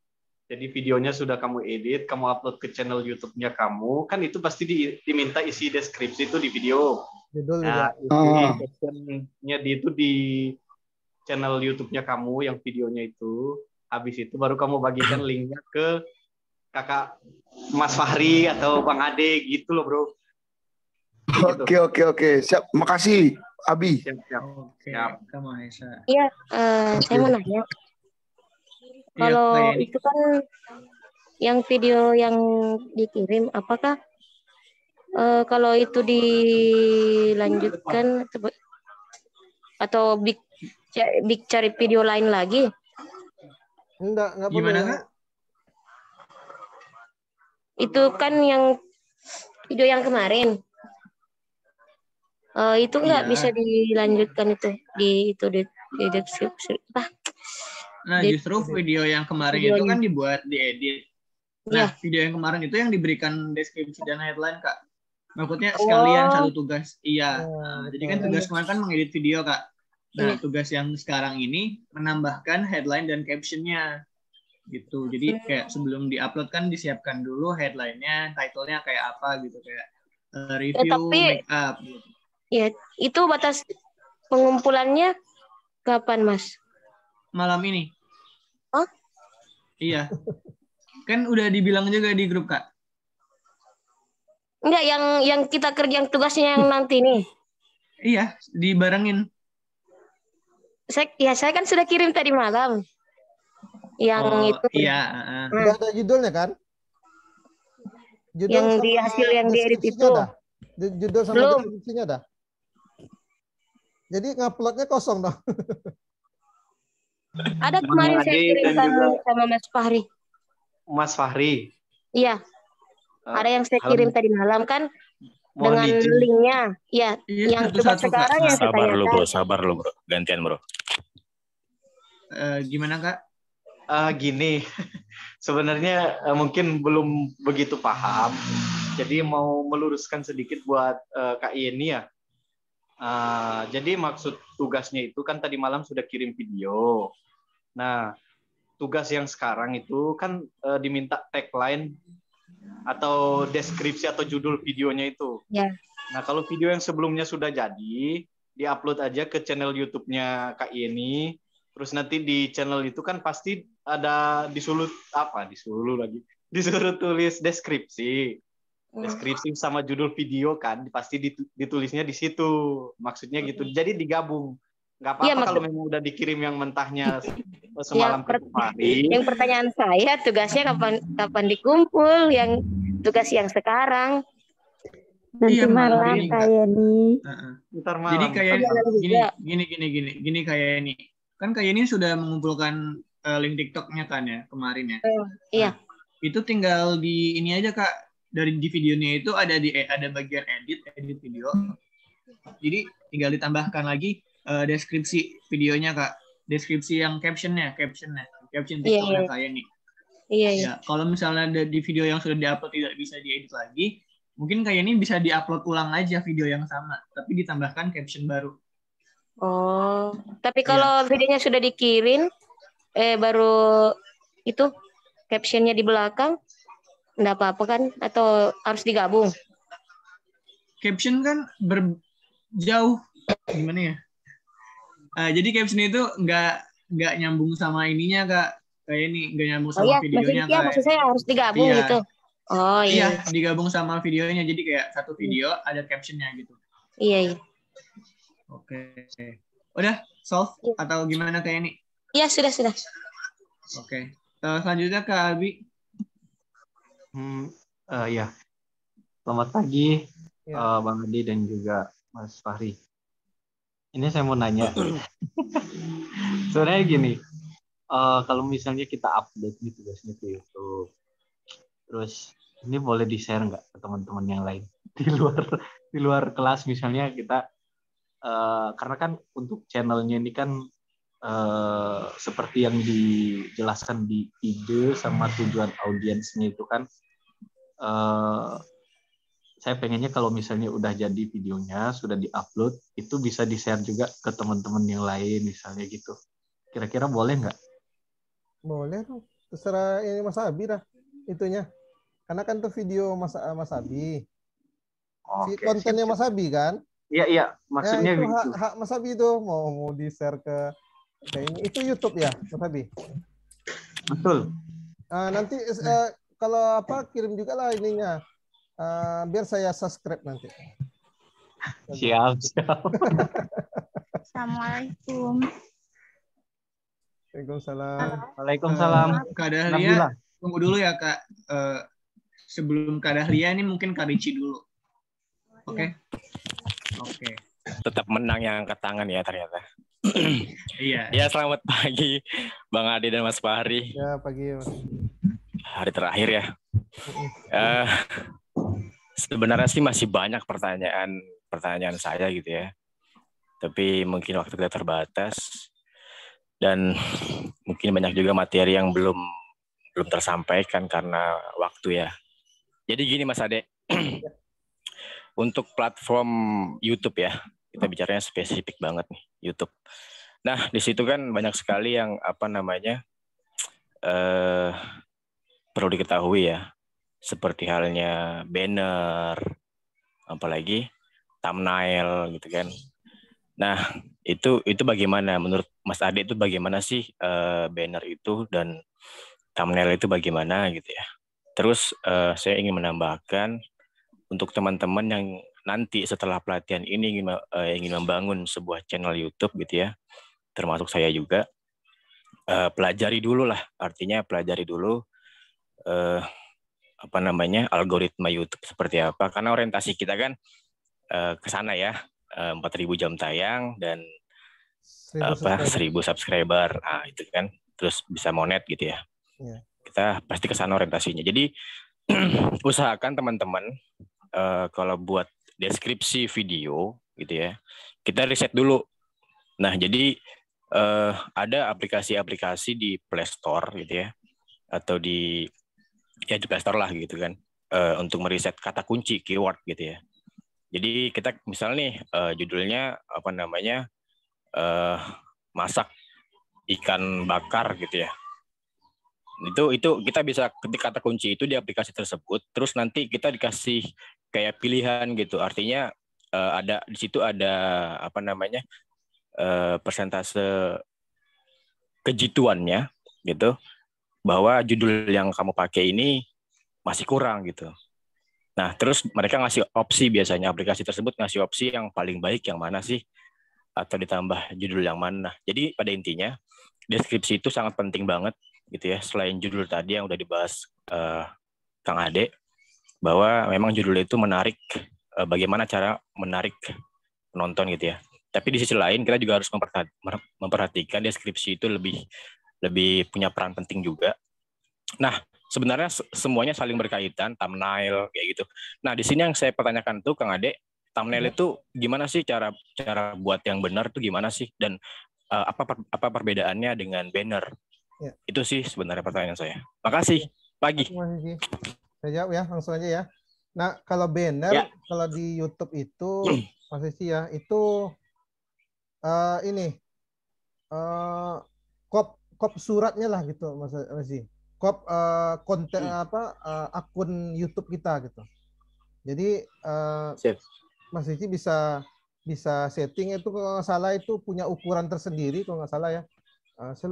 jadi videonya sudah kamu edit, kamu upload ke channel YouTube-nya kamu, kan itu pasti diminta isi deskripsi itu di video. Nah, caption-nya di channel YouTube-nya kamu yang videonya itu. Habis itu baru kamu bagikan linknya ke kakak Mas Fahri atau Bang Ade gitu loh bro. Gitu. Oke. Siap. Makasih Abi. Siap. Kamu Aisyah. Iya, saya mau nanya. Kalau itu kan yang video yang dikirim, apakah kalau itu dilanjutkan atau cari video lain lagi? Enggak Gimana, perlu. Kak? Itu kan yang video yang kemarin. Itu nggak bisa dilanjutkan di deskripsi apa? Nah, justru video yang kemarin itu kan dibuat diedit. Nah, video yang kemarin itu yang diberikan deskripsi dan headline, Kak. Maksudnya sekalian satu tugas. Iya. Jadi kan tugas kemarin kan mengedit video, Kak. Nah, tugas yang sekarang ini menambahkan headline dan caption-nya. Gitu. Jadi kayak sebelum diupload kan disiapkan dulu headline-nya, title-nya kayak apa gitu, kayak review make up gitu. Ya, itu batas pengumpulannya kapan, Mas? malam ini. Oh? Iya. Kan udah dibilang juga di grup, Kak. Enggak, yang kita kerja, yang tugasnya yang nanti nih. Iya, dibarengin. Saya kan sudah kirim tadi malam. Yang itu. Iya. Udah ada judulnya kan? Judul yang sama di hasil yang diedit itu. Ada? Judul sama Belum. deskripsinya ada? Jadi nguploadnya kosong dong. Ada kemarin saya kirimkan sama Mas Fahri. Mas Fahri. Iya. Ada yang saya kirim tadi malam kan dengan linknya. Iya, yang tugas sekarang yang saya tanyakan. Sabar lu bro. Gantian bro. Gimana Kak? Gini, sebenarnya mungkin belum begitu paham. Jadi mau meluruskan sedikit buat Kak Yeni ya. Jadi maksud tugasnya itu kan tadi malam sudah kirim video. Nah, tugas yang sekarang itu kan diminta tagline atau deskripsi atau judul videonya itu. Ya. Nah, kalau video yang sebelumnya sudah jadi, diupload aja ke channel YouTube-nya Kak Yeni. Terus nanti di channel itu kan pasti ada disuruh tulis deskripsi. Deskripsi sama judul video kan pasti ditulisnya di situ. Maksudnya gitu. Jadi digabung. Nggak apa-apa kalau memang udah dikirim yang mentahnya semalam ke hari. Yang pertanyaan saya, tugasnya kapan dikumpul? Yang tugas yang sekarang? Nanti malam kayak nih. Jadi kayak gini kayak ini. Kan kayak ini sudah mengumpulkan link TikTok-nya kan ya kemarin ya. Iya. Itu tinggal di ini aja Kak. Dari di videonya itu ada bagian edit video. Jadi tinggal ditambahkan lagi deskripsi videonya Kak. Deskripsi yang caption TikTok-nya kayak ini. Iya. Ya, kalau misalnya di video yang sudah diupload tidak bisa diedit lagi, mungkin kayak ini bisa diupload ulang aja video yang sama, tapi ditambahkan caption baru. Oh, tapi kalau videonya sudah dikirim, baru itu captionnya di belakang, enggak apa-apa kan? Atau harus digabung? Caption kan jauh, gimana ya? Jadi caption itu nggak nyambung sama ininya Kak, kayak ini nggak nyambung sama videonya. Maksud saya harus digabung gitu. Oh iya. Iya, digabung sama videonya, jadi kayak satu video ada captionnya gitu. Iya. Oke. Udah solve atau gimana kayak ini? Iya, sudah. Oke. Selanjutnya Kak Abi. Ya. Selamat pagi Bang Adi dan juga Mas Fahri. Ini saya mau nanya. Sebenarnya gini, kalau misalnya kita update nih tugasnya ke YouTube, terus ini boleh di-share nggak ke teman-teman yang lain di luar kelas misalnya kita karena kan untuk channelnya ini kan seperti yang dijelaskan di ide sama tujuan audiensnya itu kan saya pengennya kalau misalnya udah jadi videonya sudah diupload itu bisa di-share juga ke teman-teman yang lain misalnya gitu. Kira-kira boleh nggak? Boleh dong. Terserah ini Mas Abi dah itunya. Karena kan tuh video Mas Abi. Kontennya Mas Abi kan? Iya, maksudnya itu hak Mas Abi itu mau di-share ke ini. Itu YouTube ya, Mas Abi? Betul. Nanti kalau kirim juga lah ininya. Biar saya subscribe nanti. Siap. Assalamualaikum. Waalaikumsalam. Kak Dahlia, tunggu dulu ya Kak. Sebelum Kak Dahlia ini mungkin Kak Ricci dulu. Oke. Tetap menang yang angkat tangan ya ternyata. Iya. Ya, selamat pagi Bang Adi dan Mas Fahri. Ya, pagi Mas. Hari terakhir ya. Sebenarnya sih masih banyak pertanyaan saya gitu ya. Tapi mungkin waktu kita terbatas dan mungkin banyak juga materi yang belum tersampaikan karena waktu ya. Jadi gini Mas Ade. Untuk platform YouTube ya, kita bicaranya spesifik banget nih, YouTube. Nah, di situ kan banyak sekali yang perlu diketahui ya, seperti halnya banner, apalagi thumbnail gitu kan. Nah, itu bagaimana menurut Mas Ade, itu bagaimana sih banner itu dan thumbnail itu bagaimana gitu ya. Terus saya ingin menambahkan untuk teman-teman yang nanti setelah pelatihan ini ingin membangun sebuah channel YouTube gitu ya, termasuk saya juga, pelajari dulu lah, artinya pelajari dulu algoritma YouTube seperti apa, karena orientasi kita kan ke sana ya, 4.000 jam tayang dan 1.000 subscriber, nah itu kan, terus bisa monet gitu ya. Kita pasti ke sana orientasinya. Jadi usahakan teman-teman kalau buat deskripsi video gitu ya, kita riset dulu. Nah, jadi ada aplikasi-aplikasi di Play Store gitu ya, atau di Play Store lah gitu kan, untuk meriset kata kunci, keyword gitu ya. Jadi kita misalnya nih judulnya masak ikan bakar gitu ya. Itu kita bisa ketik kata kunci itu di aplikasi tersebut, terus nanti kita dikasih kayak pilihan gitu. Artinya ada di situ ada persentase kejituannya gitu, bahwa judul yang kamu pakai ini masih kurang gitu. Nah, terus mereka ngasih opsi, biasanya aplikasi tersebut ngasih opsi yang paling baik yang mana sih, atau ditambah judul yang mana. Jadi pada intinya deskripsi itu sangat penting banget gitu ya. Selain judul tadi yang udah dibahas Kang Ade, bahwa memang judul itu menarik, bagaimana cara menarik penonton gitu ya. Tapi di sisi lain kita juga harus memperhatikan deskripsi itu lebih punya peran penting juga. Nah, sebenarnya semuanya saling berkaitan, thumbnail kayak gitu. Nah, di sini yang saya pertanyakan tuh Kang Ade, thumbnail itu gimana sih cara buat yang benar tuh gimana sih, dan apa perbedaannya dengan banner? Ya. Itu sih sebenarnya pertanyaan saya. Makasih. Pagi. Saya jawab ya, langsung aja ya. Nah, kalau banner, kalau di YouTube itu masih sih ya, itu kop suratnya lah gitu, masih kop konten akun YouTube kita gitu. Jadi Mas Cici bisa setting itu, kalau nggak salah itu punya ukuran tersendiri kalau nggak salah ya. Saya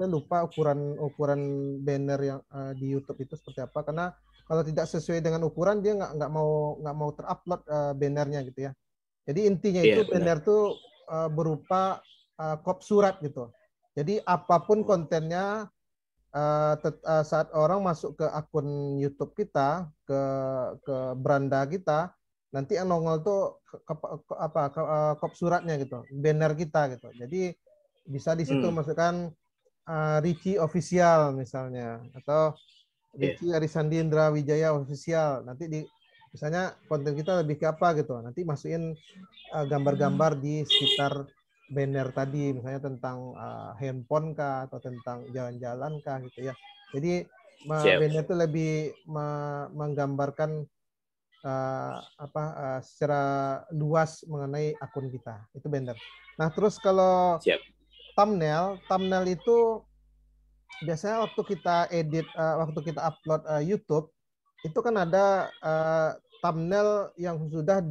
lupa ukuran banner yang di YouTube itu seperti apa, karena kalau tidak sesuai dengan ukuran dia nggak mau terupload bannernya gitu ya. Jadi intinya itu banner tuh berupa kop surat gitu. Jadi apapun kontennya, saat orang masuk ke akun YouTube kita, ke beranda kita, nanti yang nongol tuh kop suratnya gitu, banner kita gitu. Jadi bisa di situ masukkan Richie Official misalnya, atau Richie Arisandi Indra Wijaya Official. Nanti misalnya konten kita lebih ke apa gitu, nanti masukin gambar-gambar di sekitar banner tadi, misalnya tentang handphone kah, atau tentang jalan-jalan kah gitu ya. Jadi banner itu lebih menggambarkan secara luas mengenai akun kita. Itu banner. Nah, terus kalau thumbnail itu biasanya waktu kita edit, waktu kita upload YouTube, itu kan ada thumbnail yang sudah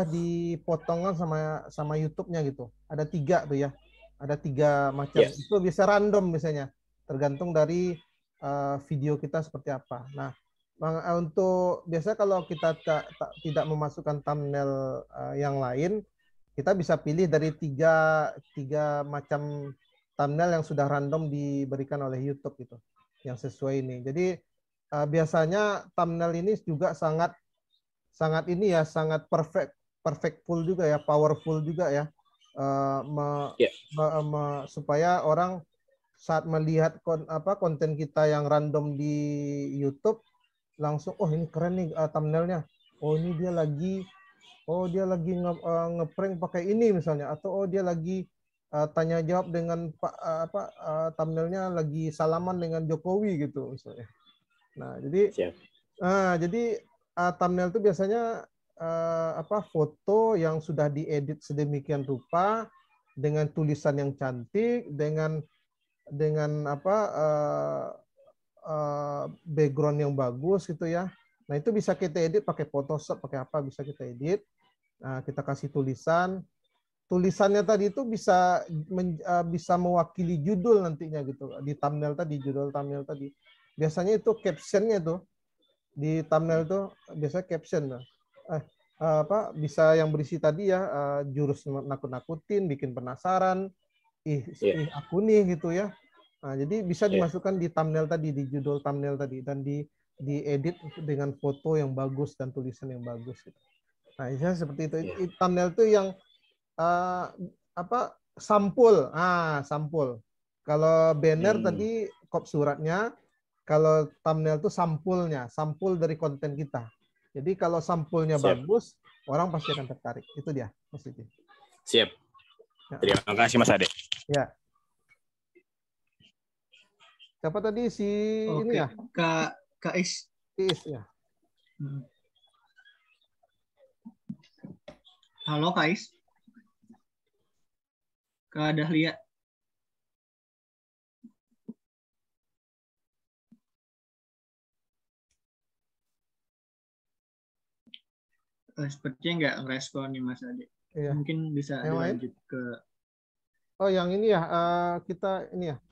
dipotongkan sama YouTube-nya gitu. Ada 3 tuh ya. Ada 3 macam. Itu bisa random biasanya, tergantung dari video kita seperti apa. Nah, untuk biasa kalau kita tidak memasukkan thumbnail yang lain, kita bisa pilih dari tiga macam thumbnail yang sudah random diberikan oleh YouTube gitu, yang sesuai ini. Jadi biasanya thumbnail ini juga sangat perfectful juga ya, powerful juga ya, supaya orang saat melihat konten kita yang random di YouTube langsung, oh ini keren nih thumbnailnya, oh ini dia lagi ngeprank pakai ini misalnya, atau dia lagi tanya jawab dengan thumbnailnya lagi salaman dengan Jokowi gitu misalnya. Nah, jadi thumbnail itu biasanya foto yang sudah diedit sedemikian rupa dengan tulisan yang cantik, dengan background yang bagus gitu ya. Nah, itu bisa kita edit pakai Photoshop, pakai apa bisa kita edit. Nah, kita kasih tulisan. Tulisannya tadi itu bisa mewakili judul nantinya gitu. Di thumbnail tadi, judul thumbnail tadi. Biasanya itu captionnya tuh. Di thumbnail tuh biasanya caption. Bisa yang berisi tadi ya, jurus nakut-nakutin, bikin penasaran, aku nih gitu ya. Nah, jadi bisa dimasukkan di thumbnail tadi, di judul thumbnail tadi, dan diedit dengan foto yang bagus dan tulisan yang bagus. Gitu. Nah, misalnya seperti itu. Thumbnail itu yang sampul. Sampul. Kalau banner tadi kop suratnya, kalau thumbnail itu sampulnya, sampul dari konten kita. Jadi kalau sampulnya bagus, orang pasti akan tertarik. Itu dia maksudnya. Siap. Terima kasih Mas Ade. Ya. Siapa tadi ini ya? Kak Is. Is ya. Halo Kak Is. Kak Dahlia. Sepertinya nggak ngerespon nih Mas Ade. Iya. Mungkin bisa dilanjut ke. Oh yang ini ya, kita ini ya.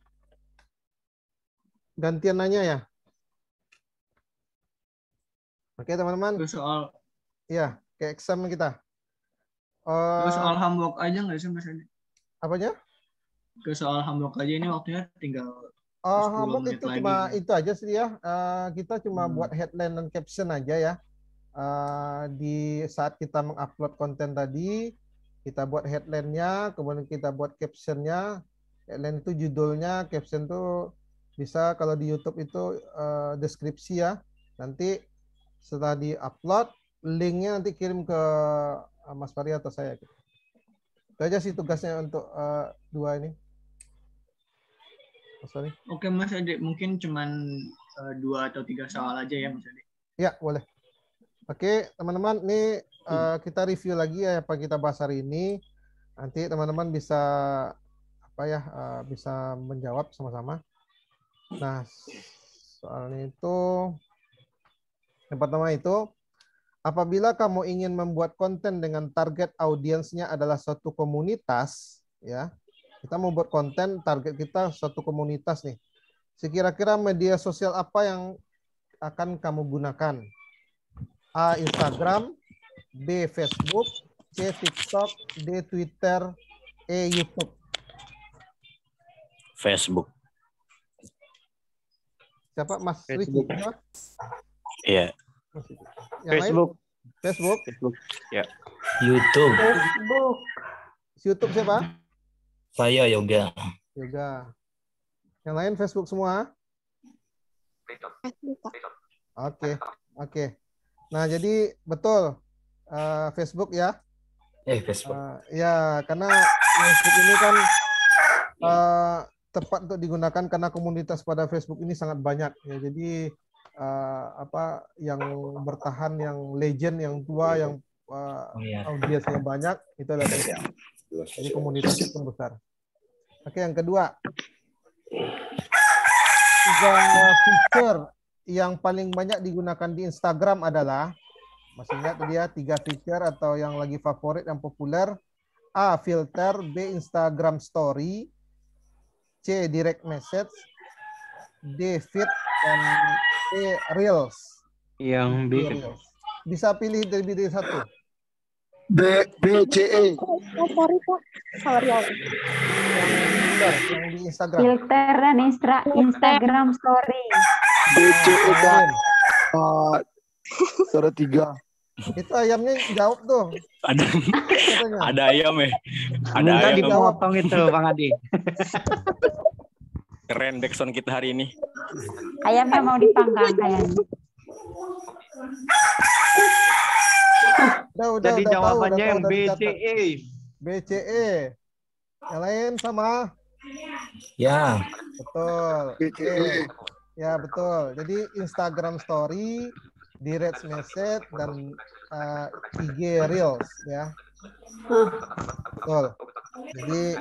Gantian nanya ya. Oke teman-teman. Terus soal. Iya, kayak exam kita. Terus soal Hamburg aja nggak sih Mas Ade? Apanya? Ke soal Hamburg aja, ini waktunya tinggal. Hamburg itu cuma itu aja sih ya. Kita cuma buat headline dan caption aja ya. Di saat kita mengupload konten tadi, kita buat headline-nya, kemudian kita buat caption-nya. Headline itu judulnya, caption itu bisa kalau di YouTube itu deskripsi ya. Nanti setelah di-upload, link-nya nanti kirim ke Mas Fahri atau saya. Itu aja sih tugasnya untuk dua ini. Mas Fahri. Oke Mas Ade, mungkin cuman 2 atau 3 soal aja ya Mas Ade. Ya, boleh. Oke, teman-teman, ini kita review lagi ya apa kita bahas hari ini. Nanti teman-teman bisa bisa menjawab sama-sama. Nah, soalnya itu yang pertama itu, apabila kamu ingin membuat konten dengan target audiensnya adalah suatu komunitas, ya, kita mau buat konten target kita suatu komunitas nih. Sekira-kira media sosial apa yang akan kamu gunakan? A. Instagram, B. Facebook, C. TikTok, D. Twitter, E. YouTube. Facebook. Siapa? Mas Facebook. Ricky? Iya. Facebook. Lain? Facebook. Facebook. Ya. YouTube. Facebook. YouTube siapa? Saya Yoga. Yoga. Yang lain Facebook semua? Oke. Nah, jadi betul Facebook ya. Facebook. Ya, karena Facebook ini kan tepat untuk digunakan karena komunitas pada Facebook ini sangat banyak ya. Jadi yang bertahan, yang legend, yang tua, yang audiensnya banyak itu adalah Facebook. Jadi komunitas itu besar. Oke, yang kedua. 3 feature yang paling banyak digunakan di Instagram adalah, masih ingat tadi ya, 3 feature atau yang lagi favorit, yang populer. A. Filter, B. Instagram Story, C. Direct Message, D. Feed, dan E. Reels. Yang B. Bisa pilih dari satu. B, C, E. Sorry Pak. Yang di Instagram. Filter dan Instagram Story. B, C, E, Kak. Suara 3. Itu ayamnya jawab tuh. Ada ayam ya. Ada Minta ayam. dipotong itu Bang Adi. Keren backsound kita hari ini. Ayamnya mau dipanggang kayaknya. Jadi jawabannya yang B, C, E. B, C, E. Yang lain sama? Ya. Betul. B, C, E. Ya, betul. Jadi Instagram Story, Direct Message, dan IG Reels ya. Betul. Jadi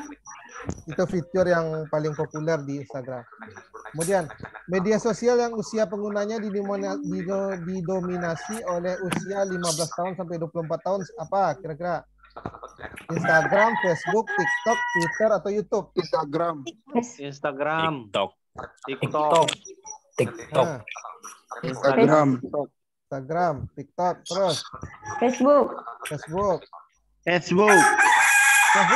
itu fitur yang paling populer di Instagram. Kemudian media sosial yang usia penggunanya didominasi oleh usia 15 tahun sampai 24 tahun apa kira-kira? Instagram, Facebook, TikTok, Twitter atau YouTube? Instagram. TikTok. Nah, Instagram. TikTok, terus Facebook. Tapi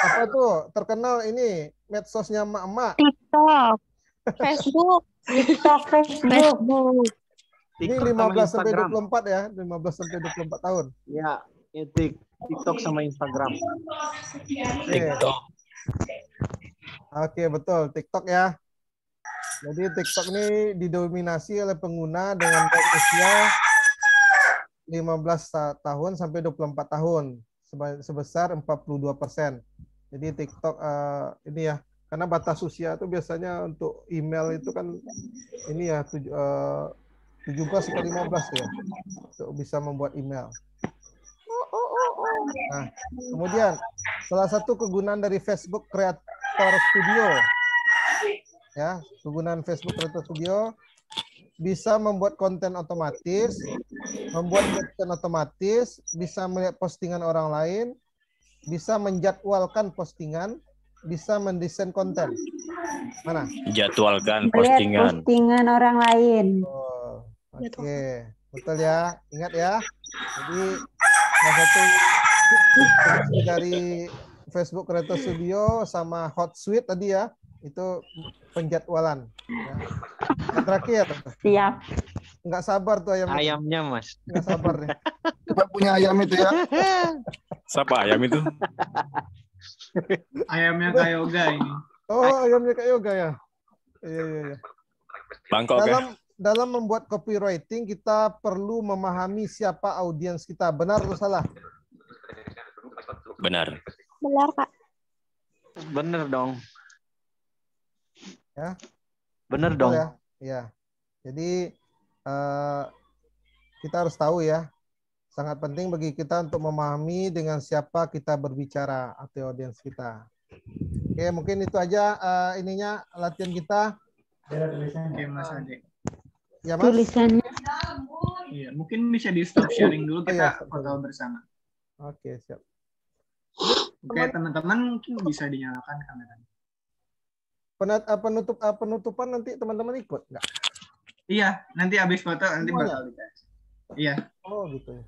apa tuh terkenal ini medsosnya emak-emak. TikTok. Facebook. Ini 15 sampai 24 ya, 15 sampai 24 tahun. Ya, TikTok sama Instagram. TikTok. Oke, betul. TikTok ya. Jadi TikTok ini didominasi oleh pengguna dengan usia 15 tahun sampai 24 tahun sebesar 42%. Jadi TikTok ini ya, karena batas usia itu biasanya untuk email itu kan ini ya 17 sampai 15 ya untuk bisa membuat email. Nah, kemudian salah satu kegunaan dari Facebook Creator Studio ya, penggunaan Facebook Creator Studio bisa membuat konten otomatis, membuat konten otomatis, bisa melihat postingan orang lain, bisa menjadwalkan postingan, bisa mendesain konten. Mana? Jadwalkan postingan. Postingan orang lain. Oh, Oke, betul ya. Ingat ya. Jadi salah satu dari Facebook Creator Studio sama Hotsuite tadi ya, itu penjadwalan. Ya. Yang terakhir. Siap. Nggak sabar tuh ayamnya, Mas. Nggak sabar nih. Kita punya ayam itu ya. Siapa ayam itu? Ayamnya Kak Yoga ini. Oh, ayamnya Kak Yoga ya. Iya. Bangkok dalam membuat copywriting kita perlu memahami siapa audiens kita. Benar atau salah? Benar. Benar, Pak. Benar dong. Ya. Benar dong. Ya. Ya. Jadi kita harus tahu ya. Sangat penting bagi kita untuk memahami dengan siapa kita berbicara atau audiens kita. Oke, mungkin itu aja ininya latihan kita. Oke, Mas Ade. Ya, Mas. Tulisannya. Iya, mungkin bisa di stop sharing dulu, kita foto bersama. Oke, siap. Oke, teman-teman mungkin bisa dinyalakan kameranya. Penutupan nanti teman-teman ikut nggak? Iya, nanti habis foto nanti bakal dikasih. Iya. Oh, gitu ya.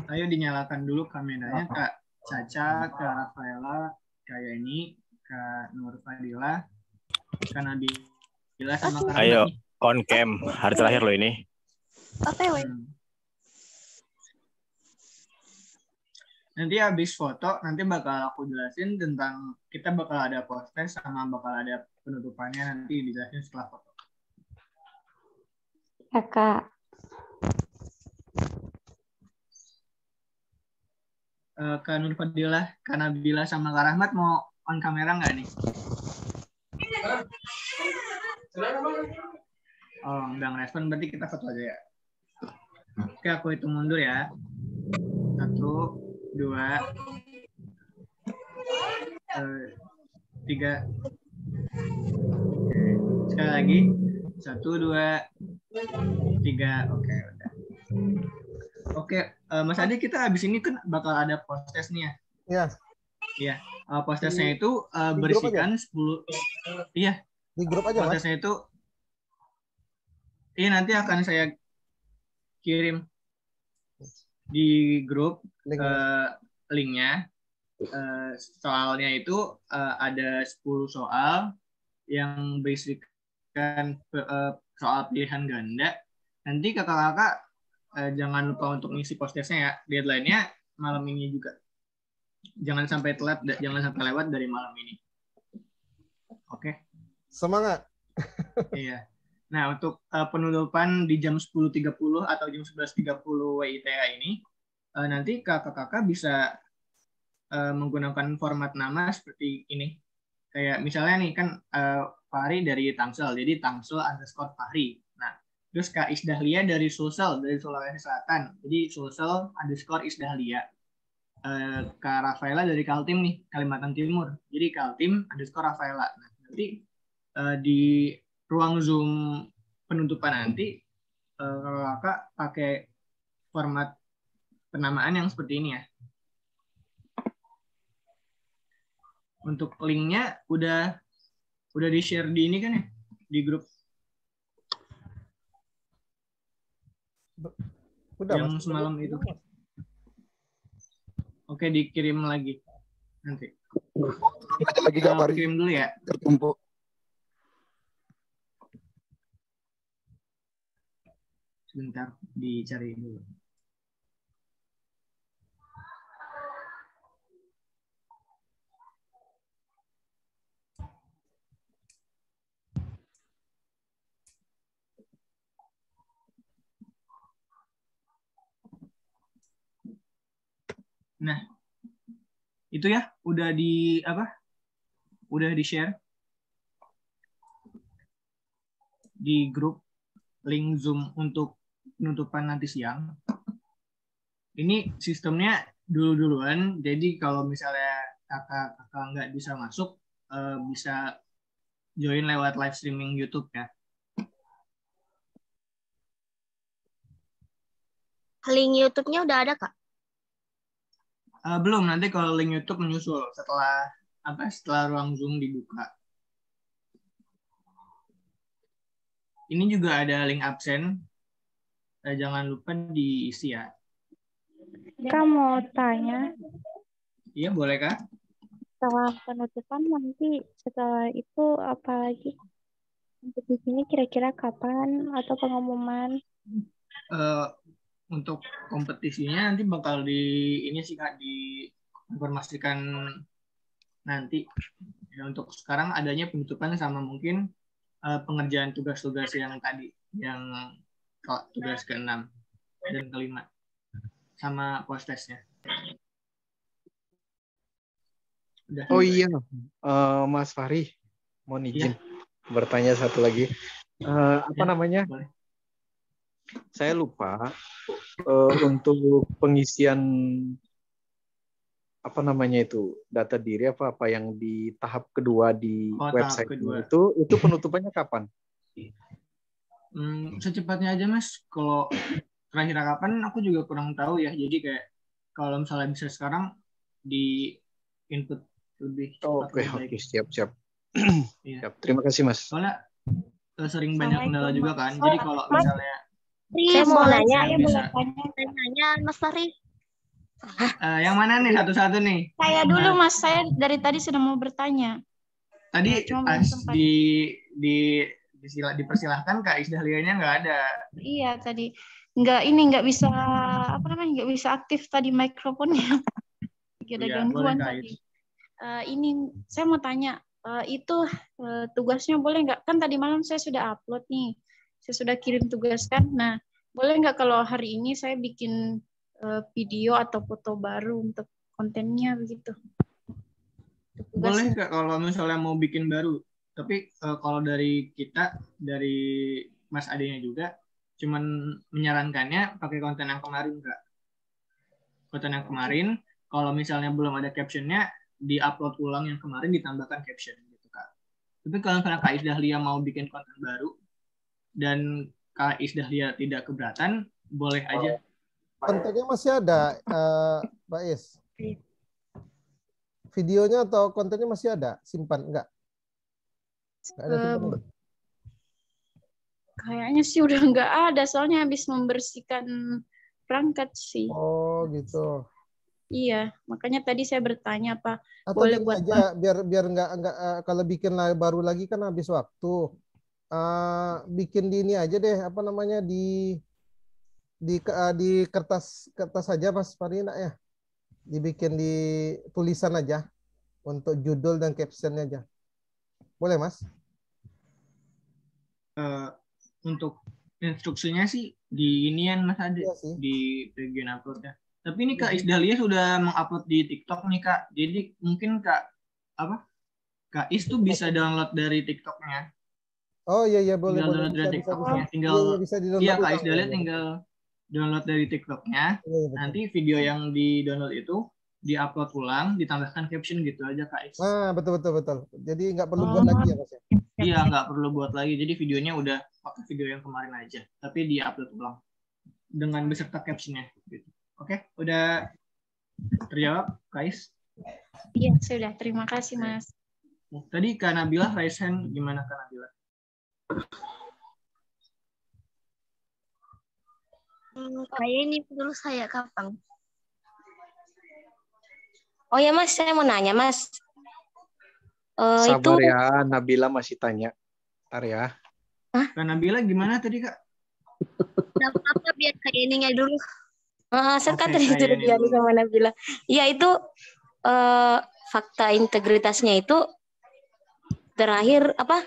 Ayo dinyalakan dulu kameranya Kak Caca, Kak Rafaela, Kak Yani, Kak Nur Fadila, Kak Nabila sama Kak Ayo, on cam. Hari terakhir loh ini. Nanti habis foto, nanti bakal aku jelasin tentang kita bakal ada post-test sama bakal ada penutupannya nanti dijelasin setelah foto. Kakak. Kak Nur Fadilah, Kak Nabila sama Kak Rahmat mau on kamera nggak nih? Oh, nggak ngerespon, berarti kita foto aja ya. Oke, aku hitung mundur ya. 1, 2, 3. Sekali lagi. 1, 2, 3. Oke, udah. Oke, Mas Adi, kita habis ini kan bakal ada post-test nih ya. Iya. Iya. Post-testnya itu bersihkan 10. Iya. Di grup aja, Mas. Post-testnya itu nanti akan saya kirim di grup linknya. Soalnya itu ada 10 soal yang berisikan soal pilihan ganda. Nanti kakak-kakak jangan lupa untuk ngisi post-testnya ya. Deadline-nya malam ini juga. Jangan sampai telat, jangan sampai lewat dari malam ini. Oke. Semangat. Iya. Nah, untuk penutupan di jam 10.30 atau jam 11.30 WITA ini, nanti kakak-kakak bisa menggunakan format nama seperti ini. Kayak misalnya nih kan Fahri dari Tangsel, jadi Tangsel_Fahri. Nah, Terus Kak Isdahlia dari Sulsel, dari Sulawesi Selatan. Jadi Sulsel _ Isdahlia. Kak Rafaela dari Kaltim nih, Kalimantan Timur. Jadi Kaltim _ Rafaela. Nah, nanti di ruang Zoom penutupan nanti kalau Kakak pakai format penamaan yang seperti ini ya. Untuk linknya udah di-share di ini kan ya, di grup. Udah, yang semalam itu. Oke, dikirim lagi nanti. Lagi kabarin. Kirim dulu ya. Tertumpuk. Sebentar, dicari dulu. Nah, itu ya, udah di apa? Udah di-share di grup link Zoom untuk penutupan nanti siang. Ini sistemnya duluan, jadi kalau misalnya kakak nggak bisa masuk, bisa join lewat live streaming YouTube ya. Link YouTube-nya udah ada, Kak? Belum, nanti kalau link YouTube menyusul setelah ruang Zoom dibuka. Ini juga ada link absen. Jangan lupa diisi ya. Kak mau tanya. Iya, boleh Kak? Setelah penutupan nanti setelah itu apa lagi? Untuk di sini kira-kira kapan atau pengumuman? Untuk kompetisinya nanti bakal diinformasikan nanti. Ya, untuk sekarang adanya penutupan sama mungkin pengerjaan tugas-tugas yang tadi, yang tugas ke-6 dan ke-5 sama post-testnya. Oh iya, Mas Fahri, mohon izin bertanya satu lagi. Apa namanya? Boleh. Saya lupa untuk pengisian apa namanya itu data diri apa yang di tahap kedua di website itu penutupannya kapan? Secepatnya aja Mas. Kalau terakhir kapan aku juga kurang tahu ya. Jadi kayak kalau misalnya bisa sekarang di input lebih cepat. Oke, siap. Siap. Terima kasih Mas. Soalnya sering banyak kendala juga kan. Jadi kalau misalnya saya mau nanya, Mas Fahri. Yang mana nih satu-satu nih? Saya dulu Mas, saya dari tadi sudah mau bertanya. Tadi dipersilahkan Kak Isdahlianya nggak ada. Iya tadi nggak bisa nggak bisa aktif tadi mikrofonnya. Ada gangguan tadi. Ini saya mau tanya itu tugasnya boleh nggak? Kan tadi malam saya sudah upload nih, saya sudah kirim tugas kan. Nah boleh nggak kalau hari ini saya bikin video atau foto baru untuk kontennya begitu? Boleh Kak kalau misalnya mau bikin baru. Tapi kalau dari kita, dari Mas Adenya juga, cuman menyarankannya pakai konten yang kemarin Kak. Konten yang kemarin, kalau misalnya belum ada captionnya, di-upload ulang yang kemarin ditambahkan caption gitu Kak. Tapi kalau misalnya Kak Isdahlia mau bikin konten baru dan Kak Isdahlia tidak keberatan, boleh aja. Kontennya masih ada, Mbak Is? Videonya atau kontennya masih ada? Simpan, enggak? Enggak ada simpan. Kayaknya sih udah nggak ada, soalnya habis membersihkan perangkat sih. Oh gitu. Iya, makanya tadi saya bertanya apa atau boleh buat aja biar nggak kalau bikin baru lagi kan habis waktu. Bikin di ini aja deh, apa namanya di kertas saja Mas Farina ya. Dibikin di tulisan aja untuk judul dan captionnya aja. Boleh Mas? Untuk instruksinya sih di inian Mas Ade, di bagian uploadnya. Tapi ini Kak Isdahlia sudah mengupload di TikTok nih Kak. Jadi mungkin Kak Is tuh bisa download dari TikToknya. Oh iya boleh tinggal boleh. download dari TikToknya. Tinggal Iya, bisa di-download iya Kak ulang, Isdalia ya. tinggal download dari TikToknya. Iya, Nanti video yang di-download itu di-upload ulang, ditambahkan caption gitu aja Kak Is. Betul. Jadi nggak perlu buat lagi ya Mas ya? Iya, nggak perlu buat lagi. Jadi videonya udah pakai video yang kemarin aja, tapi di-upload ulang dengan beserta captionnya gitu. Oke, udah terjawab Kak Is? Iya, sudah. Terima kasih, Mas. Tadi Kak Nabila raise hand, gimana Kak Nabila? Kayak ini dulu saya kapan? Oh ya Mas, saya mau nanya Mas. Sabar Itu ya, Nabila masih tanya. Ntar ya. Kak Nabila gimana tadi Kak? Tidak apa-apa, biar kayak ininya dulu. Saya kan Oke, tadi kayak ini dulu. sama Nabila. Ya itu fakta integritasnya itu terakhir apa?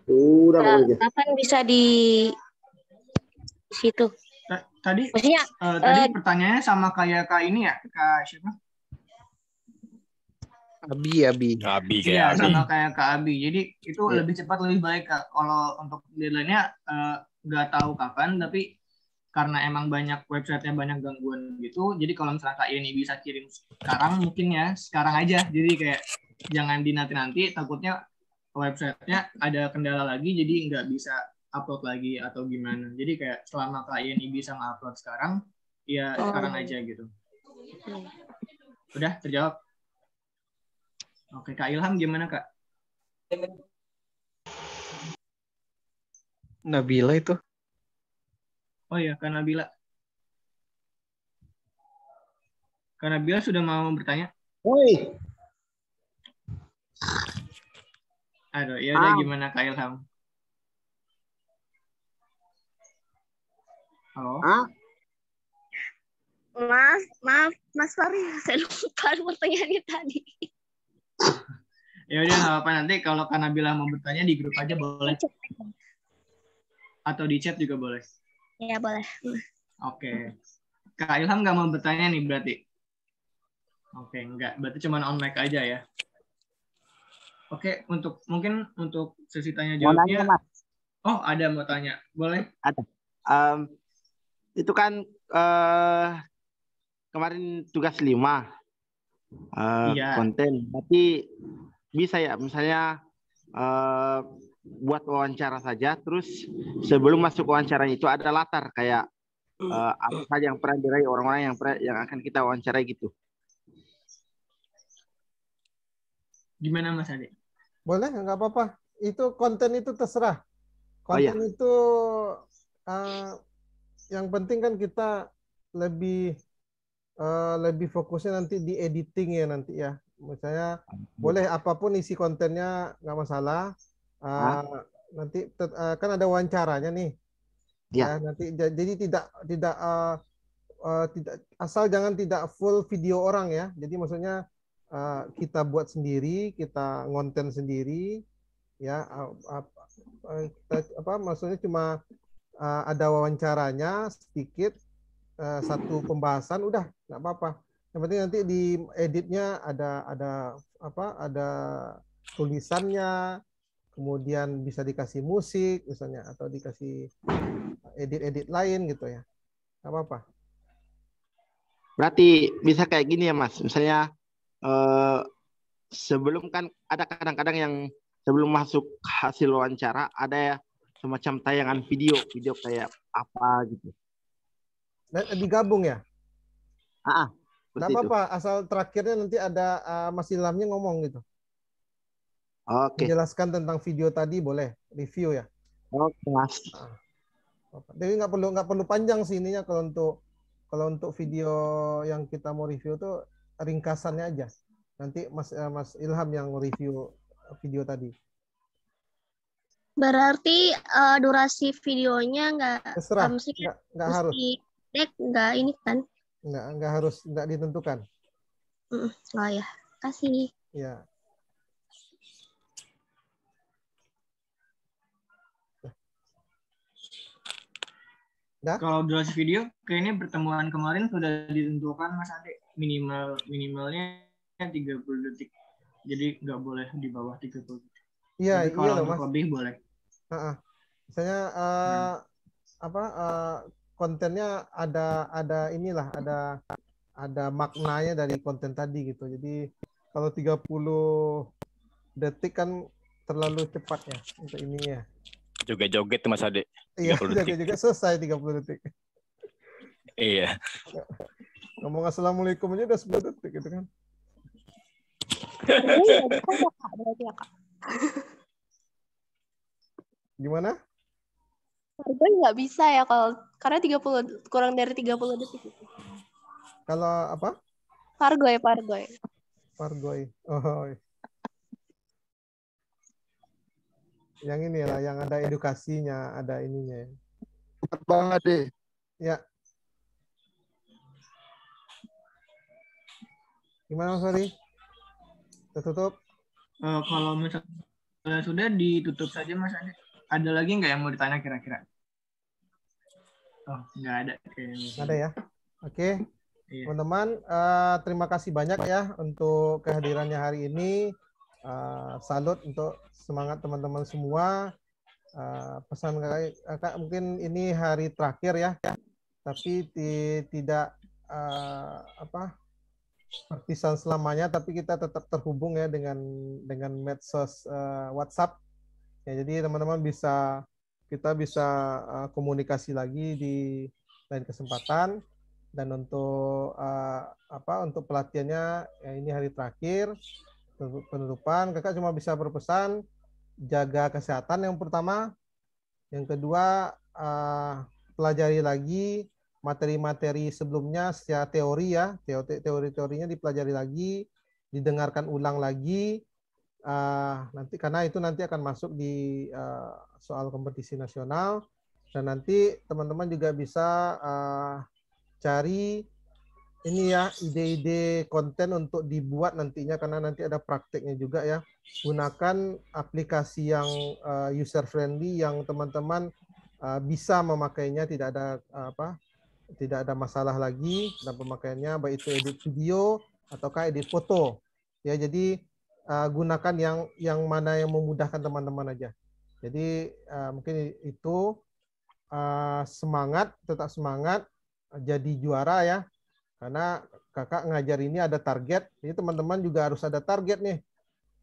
Kapan bisa di situ? Tadi maksudnya tadi pertanyaannya sama kayak Kak ini ya, Kak siapa? Abi. Iya, sama kayak Kak Abi. Jadi itu Iya. lebih cepat lebih baik Kak. Kalau untuk deadline-nya nggak tahu kapan, tapi karena emang banyak websitenya banyak gangguan gitu. Jadi kalau misalnya Kak ini bisa kirim sekarang, mungkin ya sekarang aja. Jadi kayak jangan dinanti-nanti, takutnya websitenya ada kendala lagi, jadi nggak bisa upload lagi atau gimana. Jadi kayak selama Kak ini bisa nge-upload sekarang, ya sekarang aja gitu. Udah terjawab? Oke, Kak Ilham gimana Kak? Nabila itu. Oh iya, Kak Nabila. Kak Nabila sudah mau bertanya? Woi. Aduh, ya udah gimana Kak Ilham? Halo? Maaf, Mas Fahri, saya lupa pertanyaannya tadi. Ya udah nggak apa-apa, nanti kalau Kak Nabila mau bertanya di grup aja boleh. Atau di chat juga boleh. Ya boleh. Oke. Kak Ilham nggak mau bertanya nih berarti? Oke, enggak. Berarti cuma on mic aja ya. Oke, mungkin untuk sesi tanya jawabnya. Mau nanya, Mas. Oh, ada mau tanya. Boleh? Ada. Itu kan kemarin tugas 5 Iya. konten. Berarti bisa ya, misalnya buat wawancara saja, terus sebelum masuk wawancaranya itu ada latar kayak apa saja yang pernah diraih orang-orang yang akan kita wawancarai gitu. Gimana Mas Ade? Boleh, nggak apa-apa. Itu konten itu terserah. Konten itu yang penting kan kita lebih fokusnya nanti di editing ya nanti ya. Misalnya boleh apapun isi kontennya nggak masalah. Nanti kan ada wawancaranya nih. Ya. Nanti jadi tidak asal jangan tidak full video orang ya. Jadi maksudnya kita buat sendiri, kita ngonten sendiri, ya maksudnya cuma ada wawancaranya sedikit, satu pembahasan udah nggak apa-apa. Yang penting nanti di editnya ada tulisannya, kemudian bisa dikasih musik misalnya atau dikasih edit lain gitu ya, nggak apa-apa. Berarti bisa kayak gini ya Mas, misalnya sebelum kan ada kadang-kadang yang sebelum masuk hasil wawancara ada ya semacam tayangan video kayak apa gitu. Digabung ya? Nggak apa-apa, itu. asal terakhirnya nanti ada Mas Ilhamnya ngomong gitu. Oke. Menjelaskan tentang video tadi boleh review ya. Oke Mas. Jadi nggak perlu panjang sih ininya kalau untuk video yang kita mau review tuh ringkasannya aja. Nanti Mas Ilham yang review video tadi. Berarti durasi videonya nggak harus. Nggak ini kan? Nggak harus, nggak ditentukan. Oh ya, kasih. Ya. Kalau durasi video, kayaknya pertemuan kemarin sudah ditentukan Mas Ade. Minimalnya 30 detik. Jadi nggak boleh di bawah 30 detik. Iya, Tapi kalau loh, untuk Mas. lebih boleh. Misalnya kontennya ada inilah, ada maknanya dari konten tadi gitu. Jadi kalau 30 detik kan terlalu cepat ya untuk ininya. Joget-joget tuh Mas Ade. Iya, 30 detik. juga selesai 30 detik. Iya. Ngomong assalamualaikum aja udah 10 detik gitu kan. Gimana? Fargoy nggak bisa ya kalau karena 30 kurang dari 30 detik. Kalau apa? Fargoy. Oh. Yang ini lah, yang ada edukasinya, ada ininya. Cepat banget deh. Ya. Gimana Mas Fari? Tertutup? Kalau misalnya sudah ditutup saja Mas Ade. Ada lagi nggak yang mau ditanya kira-kira? Oh, nggak ada kayaknya. Nggak ada ya? Oke. Iya. Teman-teman, terima kasih banyak ya untuk kehadirannya hari ini. Salut untuk semangat teman-teman semua. Pesan kakak mungkin ini hari terakhir ya, tapi tidak perpisahan selamanya, tapi kita tetap terhubung ya dengan medsos WhatsApp. Ya, jadi teman-teman kita bisa komunikasi lagi di lain kesempatan. Dan untuk untuk pelatihannya ya ini hari terakhir penutupan. Kakak cuma bisa berpesan jaga kesehatan yang pertama, yang kedua pelajari lagi materi-materi sebelumnya secara teori ya, teori-teorinya dipelajari lagi, didengarkan ulang lagi. Nanti karena itu nanti akan masuk di soal kompetisi nasional, dan nanti teman-teman juga bisa cari ini ya ide-ide konten untuk dibuat nantinya, karena nanti ada prakteknya juga ya. Gunakan aplikasi yang user friendly yang teman-teman bisa memakainya, tidak ada masalah lagi dalam pemakaiannya, baik itu edit video ataukah edit foto ya. Jadi gunakan yang mana yang memudahkan teman-teman aja. Jadi mungkin itu tetap semangat jadi juara ya, karena kakak ngajar ini ada target, jadi teman-teman juga harus ada target nih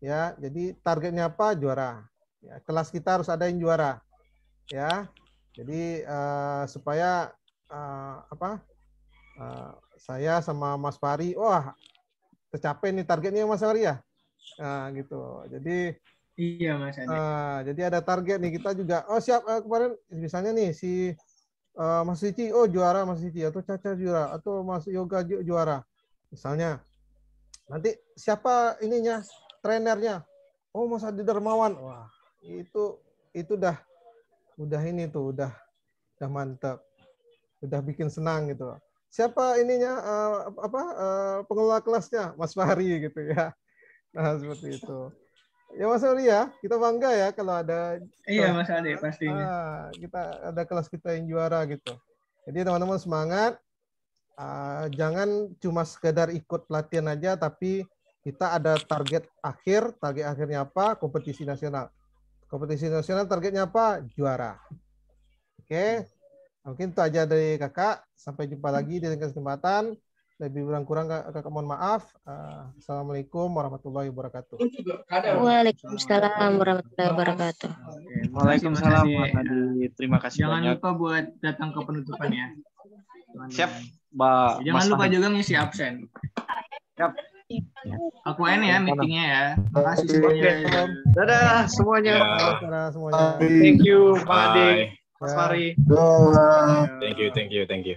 ya. Jadi targetnya apa? Juara ya, kelas kita harus ada yang juara ya. Jadi supaya saya sama Mas Fari, wah tercapai nih targetnya Mas Fari ya. Nah, gitu. Jadi iya Mas Ade. Jadi ada target nih, kita juga. Oh siap, kemarin misalnya nih si Mas Cici, oh juara Mas Cici, atau Caca juara, atau Mas Yoga juara. Misalnya. Nanti siapa ininya, trenernya? Oh Mas Adi Darmawan. Wah, itu udah ini tuh, udah mantap. Udah bikin senang gitu. Siapa ininya pengelola kelasnya? Mas Fahri gitu ya. Nah, seperti itu. Ya Mas Fahri ya, kita bangga ya kalau ada. Iya Mas Ade, pastinya. Kita ada kelas kita yang juara gitu. Jadi teman-teman semangat. Jangan cuma sekedar ikut pelatihan aja, tapi kita ada target akhir. Target akhirnya apa? Kompetisi nasional. Kompetisi nasional targetnya apa? Juara. Oke. Mungkin itu aja dari kakak. Sampai jumpa lagi di kesempatan. Lebih kurang kakak mohon maaf. Assalamualaikum warahmatullahi wabarakatuh. Waalaikumsalam warahmatullahi wabarakatuh. Waalaikumsalam warahmatullahi. Terima kasih Jangan banyak. lupa buat datang ke penutupan ya. Siap, Mbak. Jangan lupa juga ngisi absen. Siap. Aku ya meetingnya ya. Makasih semuanya. Dadah semuanya. Dadah semuanya. Thank you, Pak Ade. Bye. Mas Fahri. Thank you.